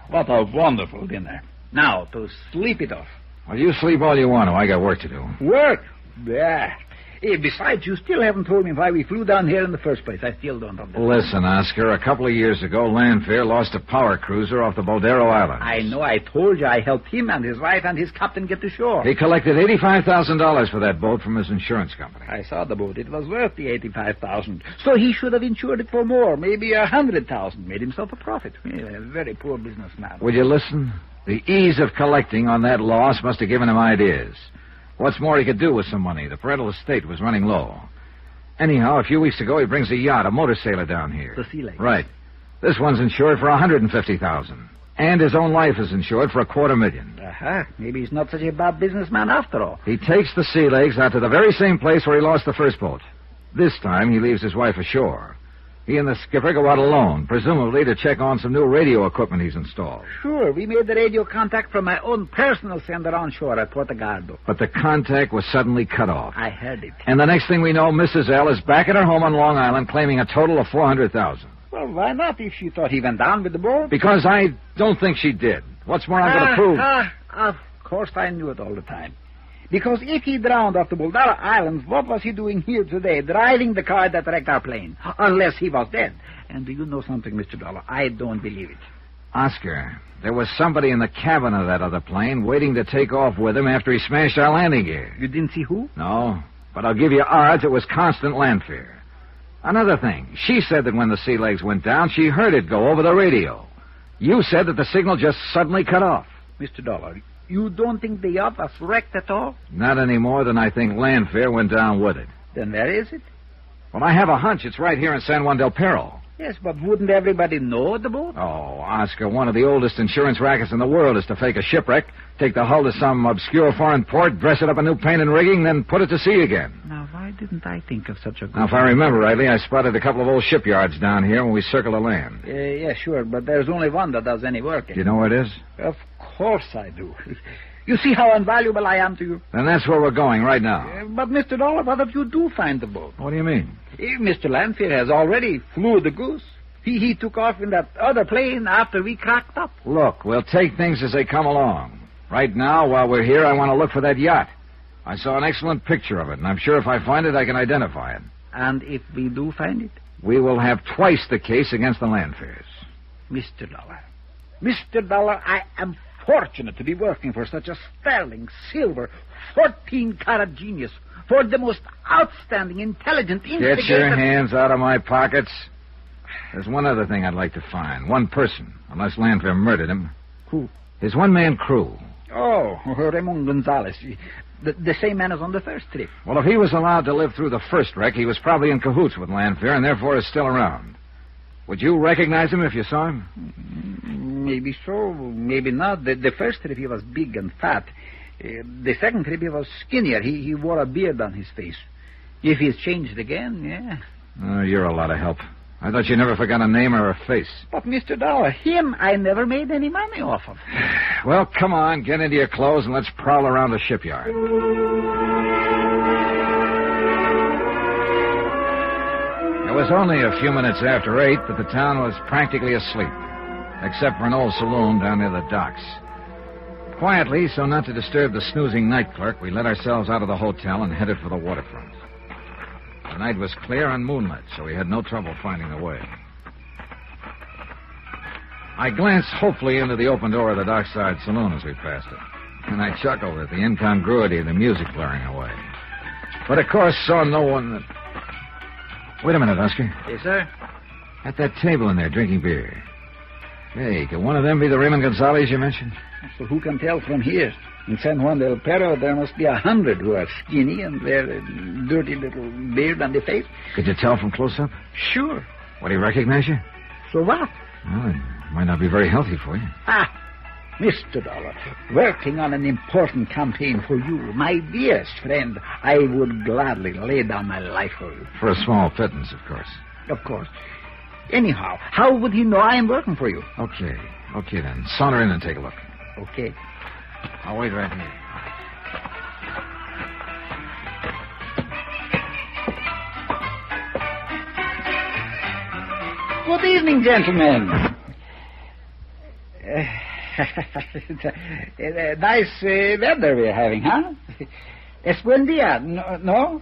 What a wonderful dinner. Now, to sleep it off. Well, you sleep all you want to. I got work to do. Work? Yeah. Besides, you still haven't told me why we flew down here in the first place. I still don't understand. Listen, Oscar, a couple of years ago, Landfair lost a power cruiser off the Boldero Islands. I know. I told you I helped him and his wife and his captain get to shore. He collected $85,000 for that boat from his insurance company. I saw the boat. It was worth the $85,000. So he should have insured it for more, maybe $100,000. Made himself a profit. Yeah, a very poor businessman. Will you listen? The ease of collecting on that loss must have given him ideas. What's more he could do with some money? The parental estate was running low. Anyhow, a few weeks ago, he brings a yacht, a motor sailor down here. The Sea Legs. Right. This one's insured for $150,000. And his own life is insured for $250,000. Maybe he's not such a bad businessman after all. He takes the Sea Legs out to the very same place where he lost the first boat. This time, he leaves his wife ashore. He and the skipper go out alone, presumably to check on some new radio equipment he's installed. Sure, we made the radio contact from my own personal sender on shore at Puerto Gardo. But the contact was suddenly cut off. I heard it. And the next thing we know, Mrs. L is back at her home on Long Island claiming a total of $400,000. Well, why not if she thought he went down with the boat? Because I don't think she did. What's more, I'm going to prove... Of course I knew it all the time. Because if he drowned off the Boldero Islands, what was he doing here today, driving the car that wrecked our plane? Unless he was dead. And do you know something, Mr. Dollar? I don't believe it. Oscar, there was somebody in the cabin of that other plane waiting to take off with him after he smashed our landing gear. You didn't see who? No, but I'll give you odds it was Constant Landfair. Another thing, she said that when the Sea Legs went down, she heard it go over the radio. You said that the signal just suddenly cut off. Mr. Dollar, you don't think the yacht was wrecked at all? Not any more than I think Landfair went down with it. Then where is it? Well, I have a hunch it's right here in San Juan del Pero. Yes, but wouldn't everybody know the boat? Oh, Oscar, one of the oldest insurance rackets in the world is to fake a shipwreck, take the hull to some obscure foreign port, dress it up in new paint and rigging, then put it to sea again. Now, why didn't I think of such a good... Now, if I remember rightly, I spotted a couple of old shipyards down here when we circled the land. Yeah, sure, but there's only one that does any work. Do you know where it is? Of course I do. You see how invaluable I am to you? Then that's where we're going right now. But, Mr. Dollar, what if you do find the boat? What do you mean? Mr. Landfair has already flew the goose. He took off in that other plane after we cracked up. Look, we'll take things as they come along. Right now, while we're here, I want to look for that yacht. I saw an excellent picture of it, and I'm sure if I find it, I can identify it. And if we do find it? We will have twice the case against the Landfairs. Mr. Dollar, I am fortunate to be working for such a sterling, silver, 14-carat genius, for the most outstanding, intelligent investigator... Get your hands out of my pockets. There's one other thing I'd like to find. One person, unless Landfair murdered him. Who? His one-man crew. Oh, Ramon Gonzalez. The same man as on the first trip. Well, if he was allowed to live through the first wreck, he was probably in cahoots with Landfair and therefore is still around. Would you recognize him if you saw him? Maybe so, maybe not. The first trip he was big and fat. The second trip he was skinnier. He wore a beard on his face. If he's changed again, yeah. Oh, you're a lot of help. I thought you never forgot a name or a face. But, Mr. Dollar, him I never made any money off of. Well, come on, get into your clothes and let's prowl around the shipyard. It was only a few minutes after 8, but the town was practically asleep, except for an old saloon down near the docks. Quietly, so not to disturb the snoozing night clerk, we let ourselves out of the hotel and headed for the waterfront. The night was clear and moonlit, so we had no trouble finding the way. I glanced hopefully into the open door of the dockside saloon as we passed it, and I chuckled at the incongruity of the music blaring away. But, of course, saw no one that... Wait a minute, Oscar. Yes, sir? At that table in there, drinking beer. Hey, could one of them be the Raymond Gonzalez you mentioned? So who can tell from here? In San Juan del Pero, there must be 100 who are skinny and wear a dirty little beard on their face. Could you tell from close up? Sure. Would he recognize you? So what? Well, it might not be very healthy for you. Mr. Dollar, working on an important campaign for you, my dearest friend, I would gladly lay down my life for you. For a small pittance, of course. Of course. Anyhow, how would he know I am working for you? Okay then. Saunter in and take a look. Okay. I'll wait right here. Good evening, gentlemen. Nice weather we're having, huh? Es buen día, no?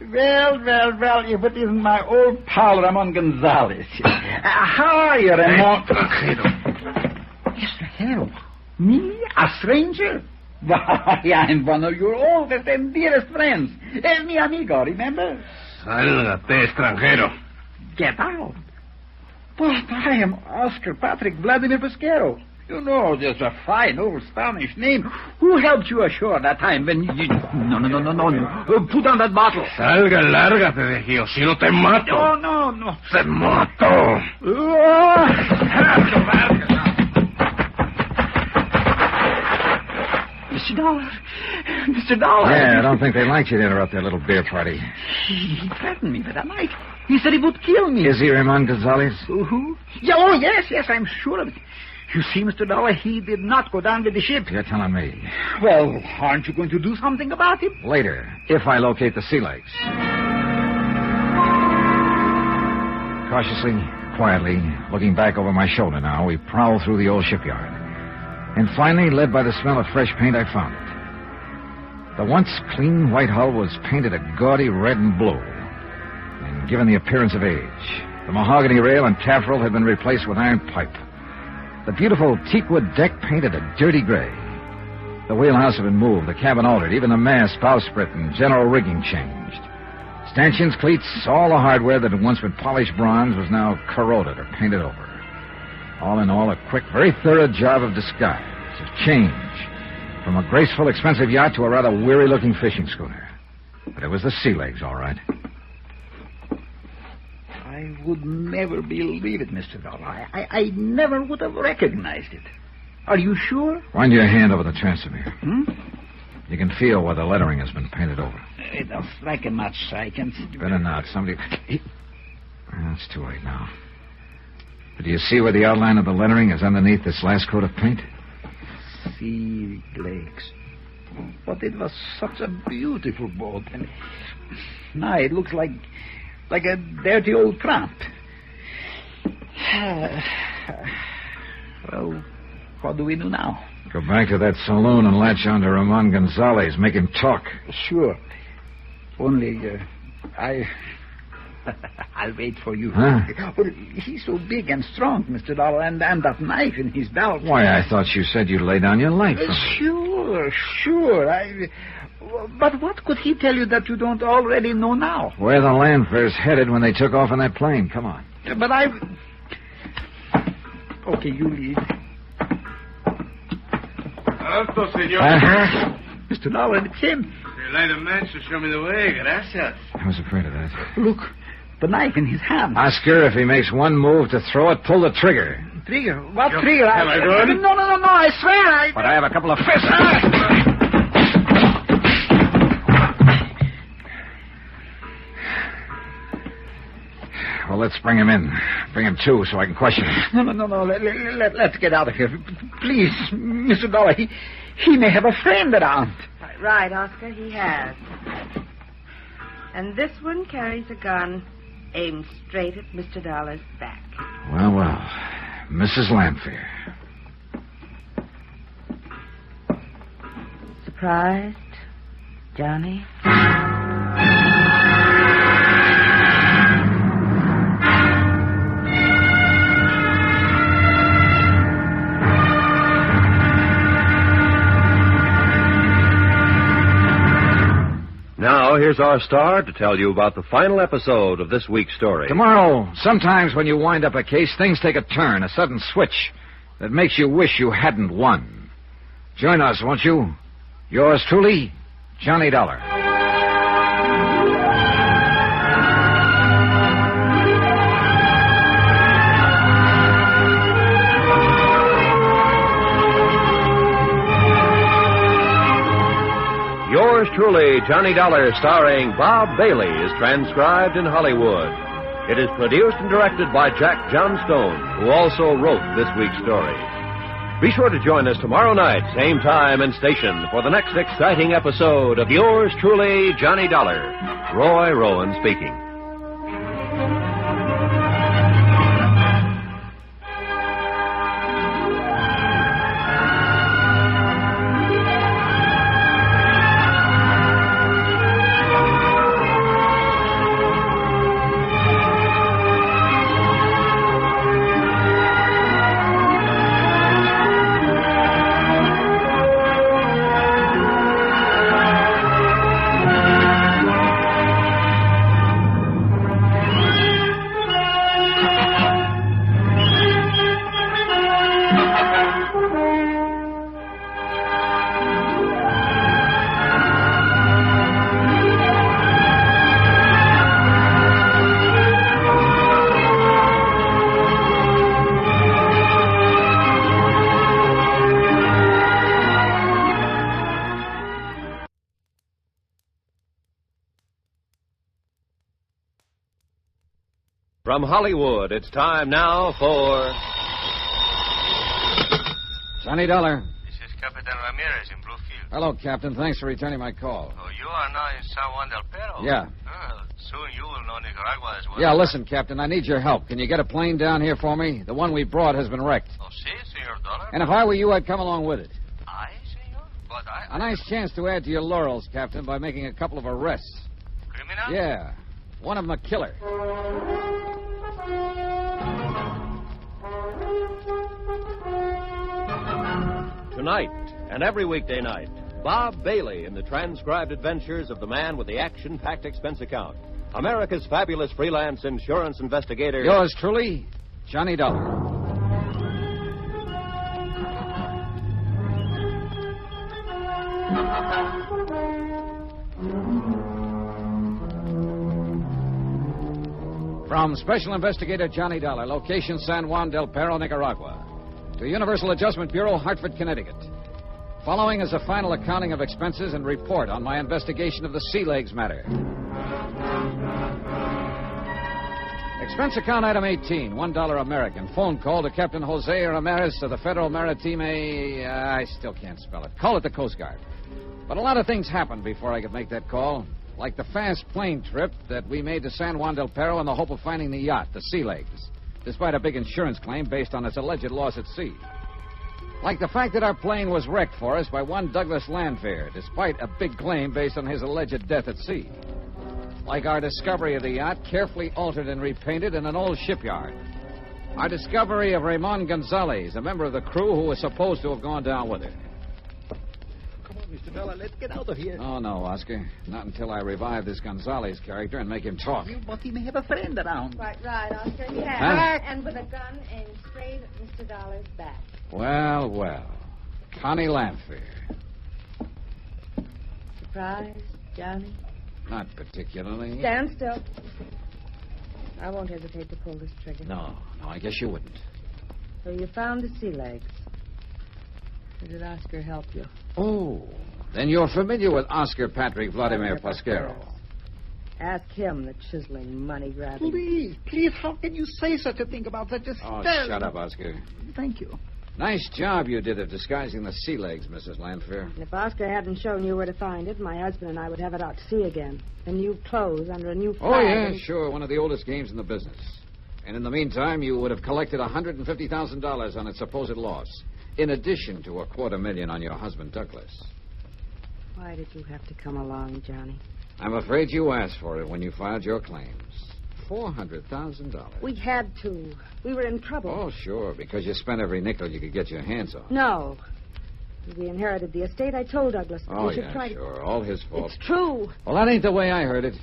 Well, if it isn't my old pal Ramon Gonzalez. How are you, Ramon? Extranjero? Me? A stranger? Why, I'm one of your oldest and dearest friends. Mi amigo, remember? Sálgate, extranjero. Get out. But I am Oscar Patrick Vladimir Pesquero. You know, just a fine old Spanish name. Who helped you ashore that time when you... No. Put down that bottle. Salga, lárgate de aquí, o si no te mato. No. Te mato. Mr. Dollar. Yeah, I don't think they liked you to interrupt their little beer party. He threatened me with a knife. He said he would kill me. Is he Ramon Gonzalez? Who? Yes, I'm sure of it. You see, Mr. Dollar, he did not go down with the ship. You're telling me. Well, aren't you going to do something about him? Later, if I locate the sea legs. Cautiously, quietly, looking back over my shoulder now, we prowl through the old shipyard. And finally, led by the smell of fresh paint, I found it. The once clean white hull was painted a gaudy red and blue, and given the appearance of age. The mahogany rail and taffrail had been replaced with iron pipe. The beautiful teakwood deck painted a dirty gray. The wheelhouse had been moved, the cabin altered, even the mast, bowsprit, and general rigging changed. Stanchions, cleats, all the hardware that had once been polished bronze was now corroded or painted over. All in all, a quick, very thorough job of disguise, of change, from a graceful, expensive yacht to a rather weary-looking fishing schooner. But it was the sea legs, all right. I would never believe it, Mr. Dollar. I never would have recognized it. Are you sure? Wind your hand over the transom here. Hmm? You can feel where the lettering has been painted over. It don't strike much. I can see. Better not. Somebody... It's too late now. But do you see where the outline of the lettering is underneath this last coat of paint? Sea legs. But it was such a beautiful boat. And now it looks like a dirty old tramp. Well, what do we do now? Go back to that saloon and latch on to Ramon Gonzalez. Make him talk. Sure. Only, I'll wait for you. Huh? Well, he's so big and strong, Mr. Dollar, and that knife in his belt. Why, I thought you said you'd lay down your life. Sure. But what could he tell you that you don't already know now? Where the Landfair's headed when they took off in that plane. Come on. But Okay, you lead. Alto, senor. Mr. Dollar, it's him. You light a match to show me the way. Gracias. I was afraid of that. Look, the knife in his hand. Oscar, if he makes one move to throw it, pull the trigger. Trigger? What trigger? Am I good? No, I swear. But I have a couple of fists. Well, let's bring him in. Bring him to so I can question him. No. Let's get out of here. Please, Mr. Dollar, he may have a friend around. Right, Oscar, he has. And this one carries a gun aimed straight at Mr. Dollar's back. Well, Mrs. Landfair. Surprised, Johnny? Now, here's our star to tell you about the final episode of this week's story. Tomorrow, sometimes when you wind up a case, things take a turn, a sudden switch that makes you wish you hadn't won. Join us, won't you? Yours truly, Johnny Dollar. Yours truly, Johnny Dollar, starring Bob Bailey, is transcribed in Hollywood. It is produced and directed by Jack Johnstone, who also wrote this week's story. Be sure to join us tomorrow night, same time and station, for the next exciting episode of Yours truly, Johnny Dollar. Roy Rowan speaking. From Hollywood, it's time now for... Johnny Dollar. This is Captain Ramirez in Bluefield. Hello, Captain. Thanks for returning my call. Oh, you are now in San Juan del Pero? Yeah. Soon you will know Nicaragua as well. Yeah, listen, Captain, I need your help. Can you get a plane down here for me? The one we brought has been wrecked. Oh, si, Senor Dollar. And if I were you, I'd come along with it. I, Senor? But A nice chance to add to your laurels, Captain, by making a couple of arrests. Criminal? Yeah. One of them a killer. Tonight, and every weekday night, Bob Bailey in the transcribed adventures of the man with the action-packed expense account. America's fabulous freelance insurance investigator. Yours truly, Johnny Dollar. From Special Investigator Johnny Dollar, location San Juan del Pero, Nicaragua. To Universal Adjustment Bureau, Hartford, Connecticut. Following is a final accounting of expenses and report on my investigation of the Sea Legs matter. Expense account item 18, $1 American. Phone call to Captain Jose Ramirez of the Federal Maritime... I still can't spell it. Call it the Coast Guard. But a lot of things happened before I could make that call. Like the fast plane trip that we made to San Juan del Pero in the hope of finding the yacht, the Sea Legs, despite a big insurance claim based on its alleged loss at sea. Like the fact that our plane was wrecked for us by one Douglas Landfair, despite a big claim based on his alleged death at sea. Like our discovery of the yacht, carefully altered and repainted in an old shipyard. Our discovery of Ramon Gonzalez, a member of the crew who was supposed to have gone down with her. Come on, Mr. Dollar, let's get out of here. Oh, no, Oscar. Not until I revive this Gonzalez character and make him talk. But he may have a friend around. Quite right, Oscar. Yeah. Huh? And with a gun aimed straight at Mr. Dollar's back. Well, well. Connie Landfair. Surprise, Johnny? Not particularly. Stand still. I won't hesitate to pull this trigger. No, I guess you wouldn't. So you found the Sea Legs. Or did Oscar help you? Oh, then you're familiar with Oscar Patrick Vladimir Pasquero. Ask him, the chiseling, money-grabbing... Please, how can you say such a thing about such a Oh, spell? shut up, Oscar. Thank you. Nice job you did of disguising the Sea Legs, Mrs. Landfair. And if Oscar hadn't shown you where to find it, my husband and I would have it out to sea again. In new clothes, under a new flag. Oh, yeah, sure. One of the oldest games in the business. And in the meantime, you would have collected $150,000 on its supposed loss, in addition to $250,000 on your husband, Douglas. Why did you have to come along, Johnny? I'm afraid you asked for it when you filed your claims. $400,000. We had to. We were in trouble. Oh, sure, because you spent every nickel you could get your hands on. No. When we inherited the estate, I told Douglas that Oh, we should yeah, try sure. All his fault. It's true. Well, that ain't the way I heard it.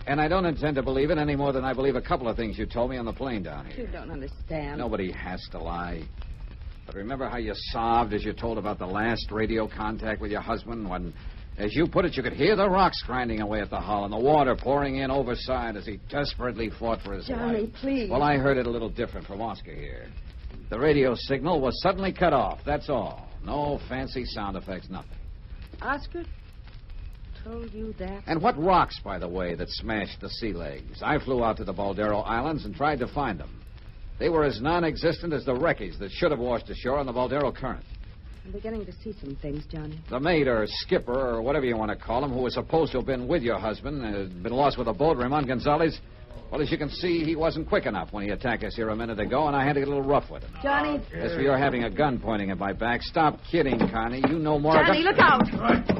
And I don't intend to believe it any more than I believe a couple of things you told me on the plane down here. You don't understand. Nobody has to lie. But remember how you sobbed as you told about the last radio contact with your husband when, as you put it, you could hear the rocks grinding away at the hull and the water pouring in overside as he desperately fought for his Johnny, life. please. Well, I heard it a little different from Oscar here. The radio signal was suddenly cut off, that's all. No fancy sound effects, nothing. Oscar told you that? And what rocks, by the way, that smashed the Sea Legs? I flew out to the Baldero Islands and tried to find them. They were as non-existent as the wreckage that should have washed ashore on the Baldero Current. I'm beginning to see some things, Johnny. The mate or skipper or whatever you want to call him who was supposed to have been with your husband and had been lost with a boat, Ramon Gonzalez, well, as you can see, he wasn't quick enough when he attacked us here a minute ago, and I had to get a little rough with him. Johnny. As for your having a gun pointing at my back, stop kidding, Connie. You know more Johnny, look out.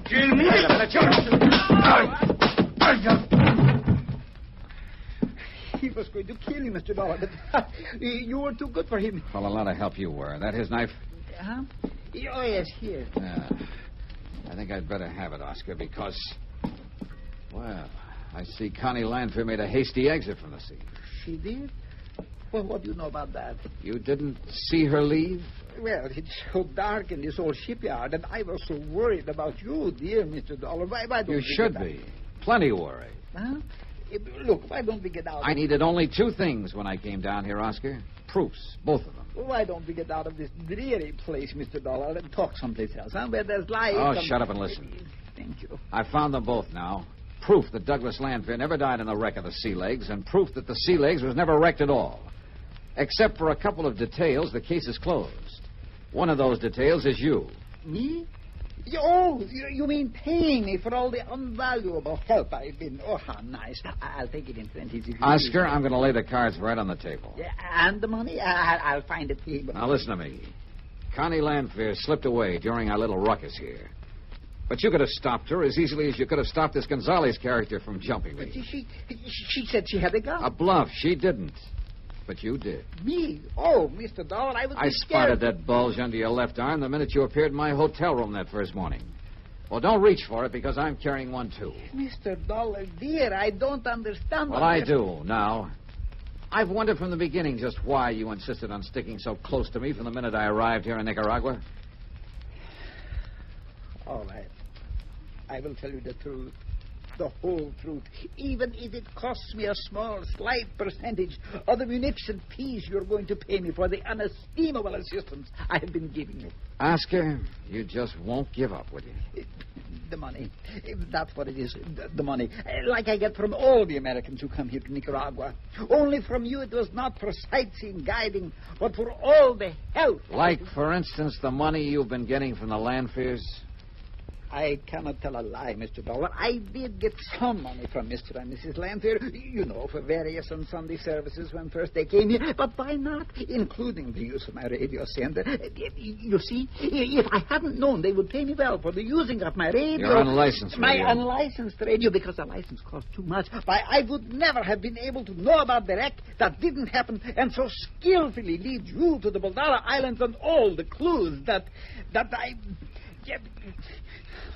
Kill me. Wait a minute, He was going to kill you, Mr. Dollar, but you were too good for him. Well, a lot of help you were. That his knife? Huh? Oh, yes, here. Yeah. I think I'd better have it, Oscar, because, well, I see Connie Landfair made a hasty exit from the scene. She did? Well, what do you know about that? You didn't see her leave? Well, it's so dark in this old shipyard, and I was so worried about you, dear Mr. Dollar. Why don't You should be. Plenty worried. Huh? Look, why don't we get out? I needed only two things when I came down here, Oscar. Proofs, both of them. Why don't we get out of this dreary place, Mr. Dollar, and talk someplace else, huh? Where there's light. Oh, shut up and listen. Thank you. I found them both now. Proof that Douglas Landfair never died in the wreck of the Sea Legs, and proof that the Sea Legs was never wrecked at all. Except for a couple of details, the case is closed. One of those details is you. Me? Oh, you mean paying me for all the unvaluable help I've been... Oh, how nice. I'll take it in 20. Oscar, I'm going to lay the cards right on the table. Yeah, and the money? I'll find it. Now, listen to me. Connie Landfair slipped away during our little ruckus here. But you could have stopped her as easily as you could have stopped this Gonzalez character from jumping me. She said she had a gun. A bluff. She didn't. But you did. Me? Oh, Mr. Dollar, I was I scared. spotted that bulge under your left arm the minute you appeared in my hotel room that first morning. Well, don't reach for it because I'm carrying one, too. Mr. Dollar, dear, I don't understand. Well, I do, now. I've wondered from the beginning just why you insisted on sticking so close to me from the minute I arrived here in Nicaragua. All right. I will tell you the truth. the whole truth, even if it costs me a small, slight percentage of the munition fees you're going to pay me for the unestimable assistance I have been giving you. Oscar, you just won't give up, will you? The money. That's what it is. The money. Like I get from all the Americans who come here to Nicaragua. Only from you it was not for sightseeing, guiding, but for all the help. Like, for instance, the money you've been getting from the Landfairs? I cannot tell a lie, Mr. Dollar. I did get some money from Mr. and Mrs. Landfair, you know, for various and Sunday services when first they came here. But why not, including the use of my radio sender? You see, if I hadn't known they would pay me well for the using of my radio... Your unlicensed radio. My unlicensed radio, because the license cost too much. Why, I would never have been able to know about the wreck that didn't happen and so skillfully lead you to the Baldara Islands and all the clues that I... Yeah,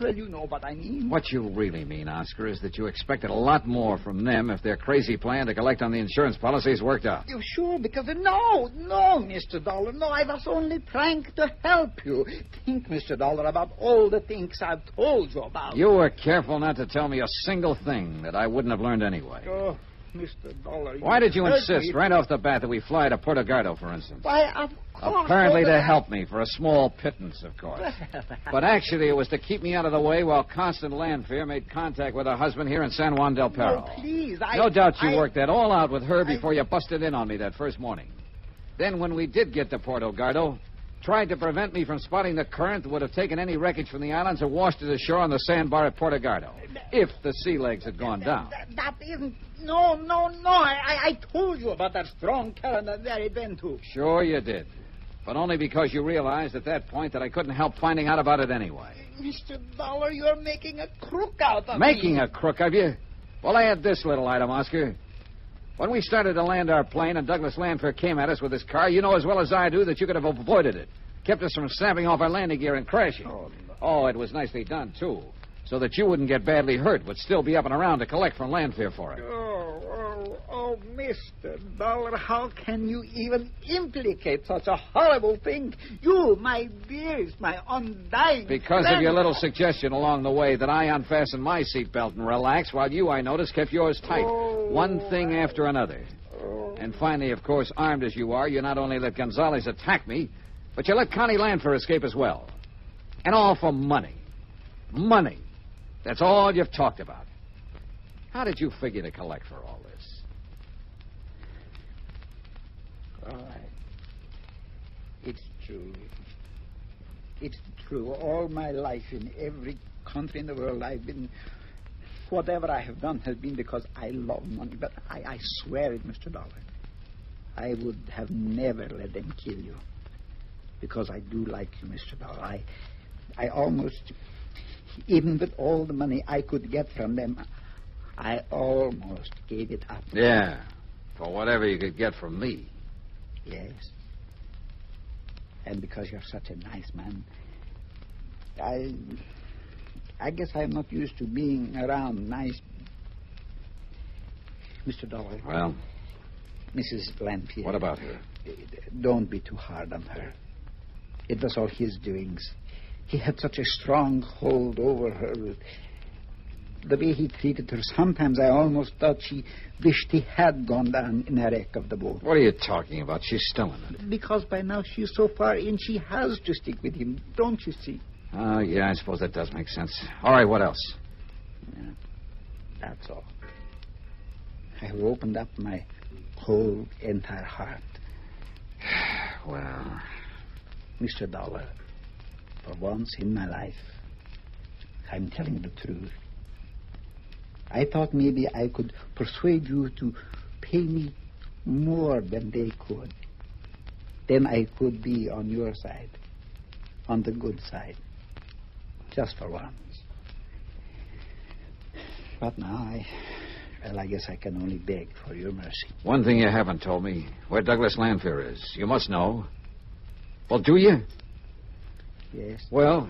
well, you know what I mean. What you really mean, Oscar, is that you expected a lot more from them if their crazy plan to collect on the insurance policies worked out. You sure? Because no, Mr. Dollar, no, I was only trying to help you. Think, Mr. Dollar, about all the things I've told you about. You were careful not to tell me a single thing that I wouldn't have learned anyway. Oh, Mr. Dollar. Why did you insist right off the bat that we fly to Puerto Gardo, for instance? Why, of course. Apparently to help me, for a small pittance, of course. But actually it was to keep me out of the way while Constant Landfair made contact with her husband here in San Juan del Pero. No, please, No doubt you worked that all out with her before you busted in on me that first morning. Then when we did get to Puerto Gardo, tried to prevent me from spotting the current that would have taken any wreckage from the islands and washed it ashore on the sandbar at Puerto Gardo, if the sea legs had gone down. That isn't... No. I told you about that strong current that very then, too. Sure you did. But only because you realized at that point that I couldn't help finding out about it anyway. Mr. Dollar, you're making a crook out of me. Making a crook of you? Well, I had this little item, Oscar. When we started to land our plane and Douglas Landfair came at us with his car, you know as well as I do that you could have avoided it. Kept us from snapping off our landing gear and crashing. Oh, it was nicely done, too. So that you wouldn't get badly hurt, but still be up and around to collect from Landfair for it. Oh, Mr. Dollar, how can you even implicate such a horrible thing? You, my dearest, my undying Because friend. of your little suggestion along the way that I unfasten my seatbelt and relax, while you, I noticed, kept yours tight. One thing after another. And finally, of course, armed as you are, you not only let Gonzalez attack me, but you let Connie Landfair escape as well. And all for money. Money. That's all you've talked about. How did you figure to collect for all this? All right. It's true. It's true. All my life, in every country in the world, I've been... Whatever I have done has been because I love money. But I swear it, Mr. Dollar. I would have never let them kill you. Because I do like you, Mr. Dollar. I almost... Even with all the money I could get from them, I almost gave it up. Yeah, for whatever you could get from me. Yes. And because you're such a nice man, I guess I'm not used to being around nice... Mr. Dollar. Well? Mrs. Landfair. What about her? Don't be too hard on her. It was all his doings. He had such a strong hold over her. The way he treated her, sometimes I almost thought she wished he had gone down in a wreck of the boat. What are you talking about? She's still in it. Because by now she's so far in, she has to stick with him. Don't you see? Oh, yeah, I suppose that does make sense. All right, what else? Yeah, that's all. I have opened up my whole entire heart. Well... Mr. Dollar, for once in my life, I'm telling the truth. I thought maybe I could persuade you to pay me more than they could. Then I could be on your side, on the good side, just for once. But now I guess I can only beg for your mercy. One thing you haven't told me, where Douglas Landfair is. You must know. Well, do you? Yes. Well?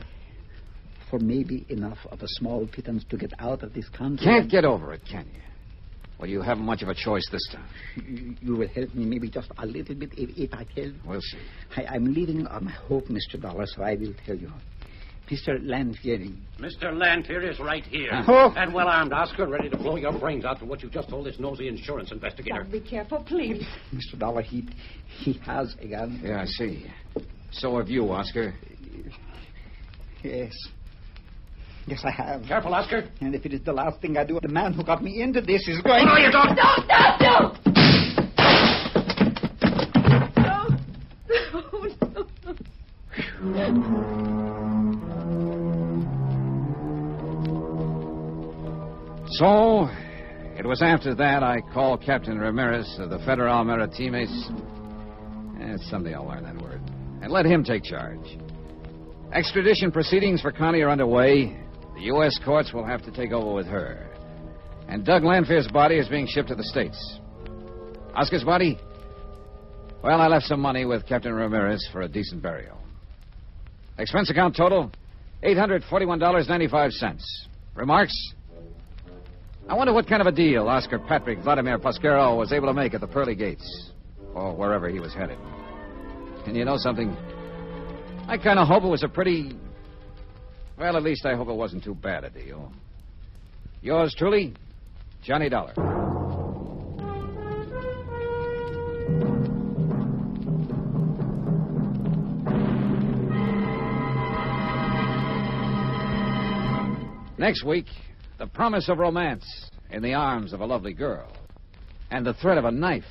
For maybe enough of a small pittance to get out of this country. Can't get over it, can you? Well, you haven't much of a choice this time. You will help me maybe just a little bit if I tell you. We'll see. I'm living on my hope, Mr. Dollar, so I will tell you. Mr. Landfair. Mr. Landfair is right here. Oh. And well-armed, Oscar, ready to blow your brains out for what you just told this nosy insurance investigator. Now, be careful, please. Mr. Dollar, he has a gun. Yeah, I see. So have you, Oscar. Yes. Yes, I have. Careful, Oscar. And if it is the last thing I do, the man who got me into this is going... Oh, no, you don't! Don't! So, it was after that I called Captain Ramirez of the Federal Maritimes. Someday I'll learn that word. And let him take charge. Extradition proceedings for Connie are underway. The U.S. courts will have to take over with her. And Doug Landfair's body is being shipped to the States. Oscar's body? Well, I left some money with Captain Ramirez for a decent burial. Expense account total, $841.95. Remarks? I wonder what kind of a deal Oscar Patrick Vladimir Pasquero was able to make at the pearly gates, or wherever he was headed. And you know something? I kind of hope it was a pretty... Well, at least I hope it wasn't too bad a deal. Yours truly, Johnny Dollar. Next week, the promise of romance in the arms of a lovely girl, and the threat of a knife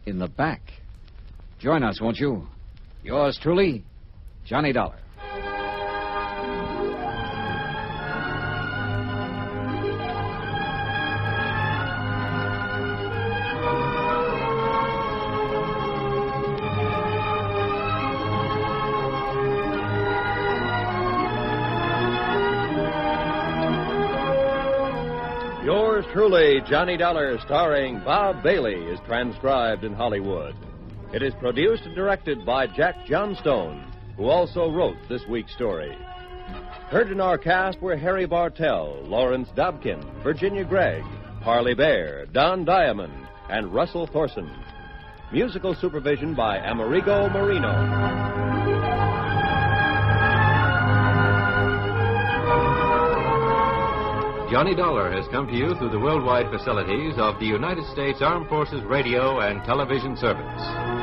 in the back. Join us, won't you? Yours truly, Johnny Dollar. Yours truly, Johnny Dollar, starring Bob Bailey, is transcribed in Hollywood. It is produced and directed by Jack Johnstone, who also wrote this week's story. Heard in our cast were Harry Bartell, Lawrence Dobkin, Virginia Gregg, Parley Bear, Don Diamond, and Russell Thorson. Musical supervision by Amerigo Marino. Johnny Dollar has come to you through the worldwide facilities of the United States Armed Forces Radio and Television Service.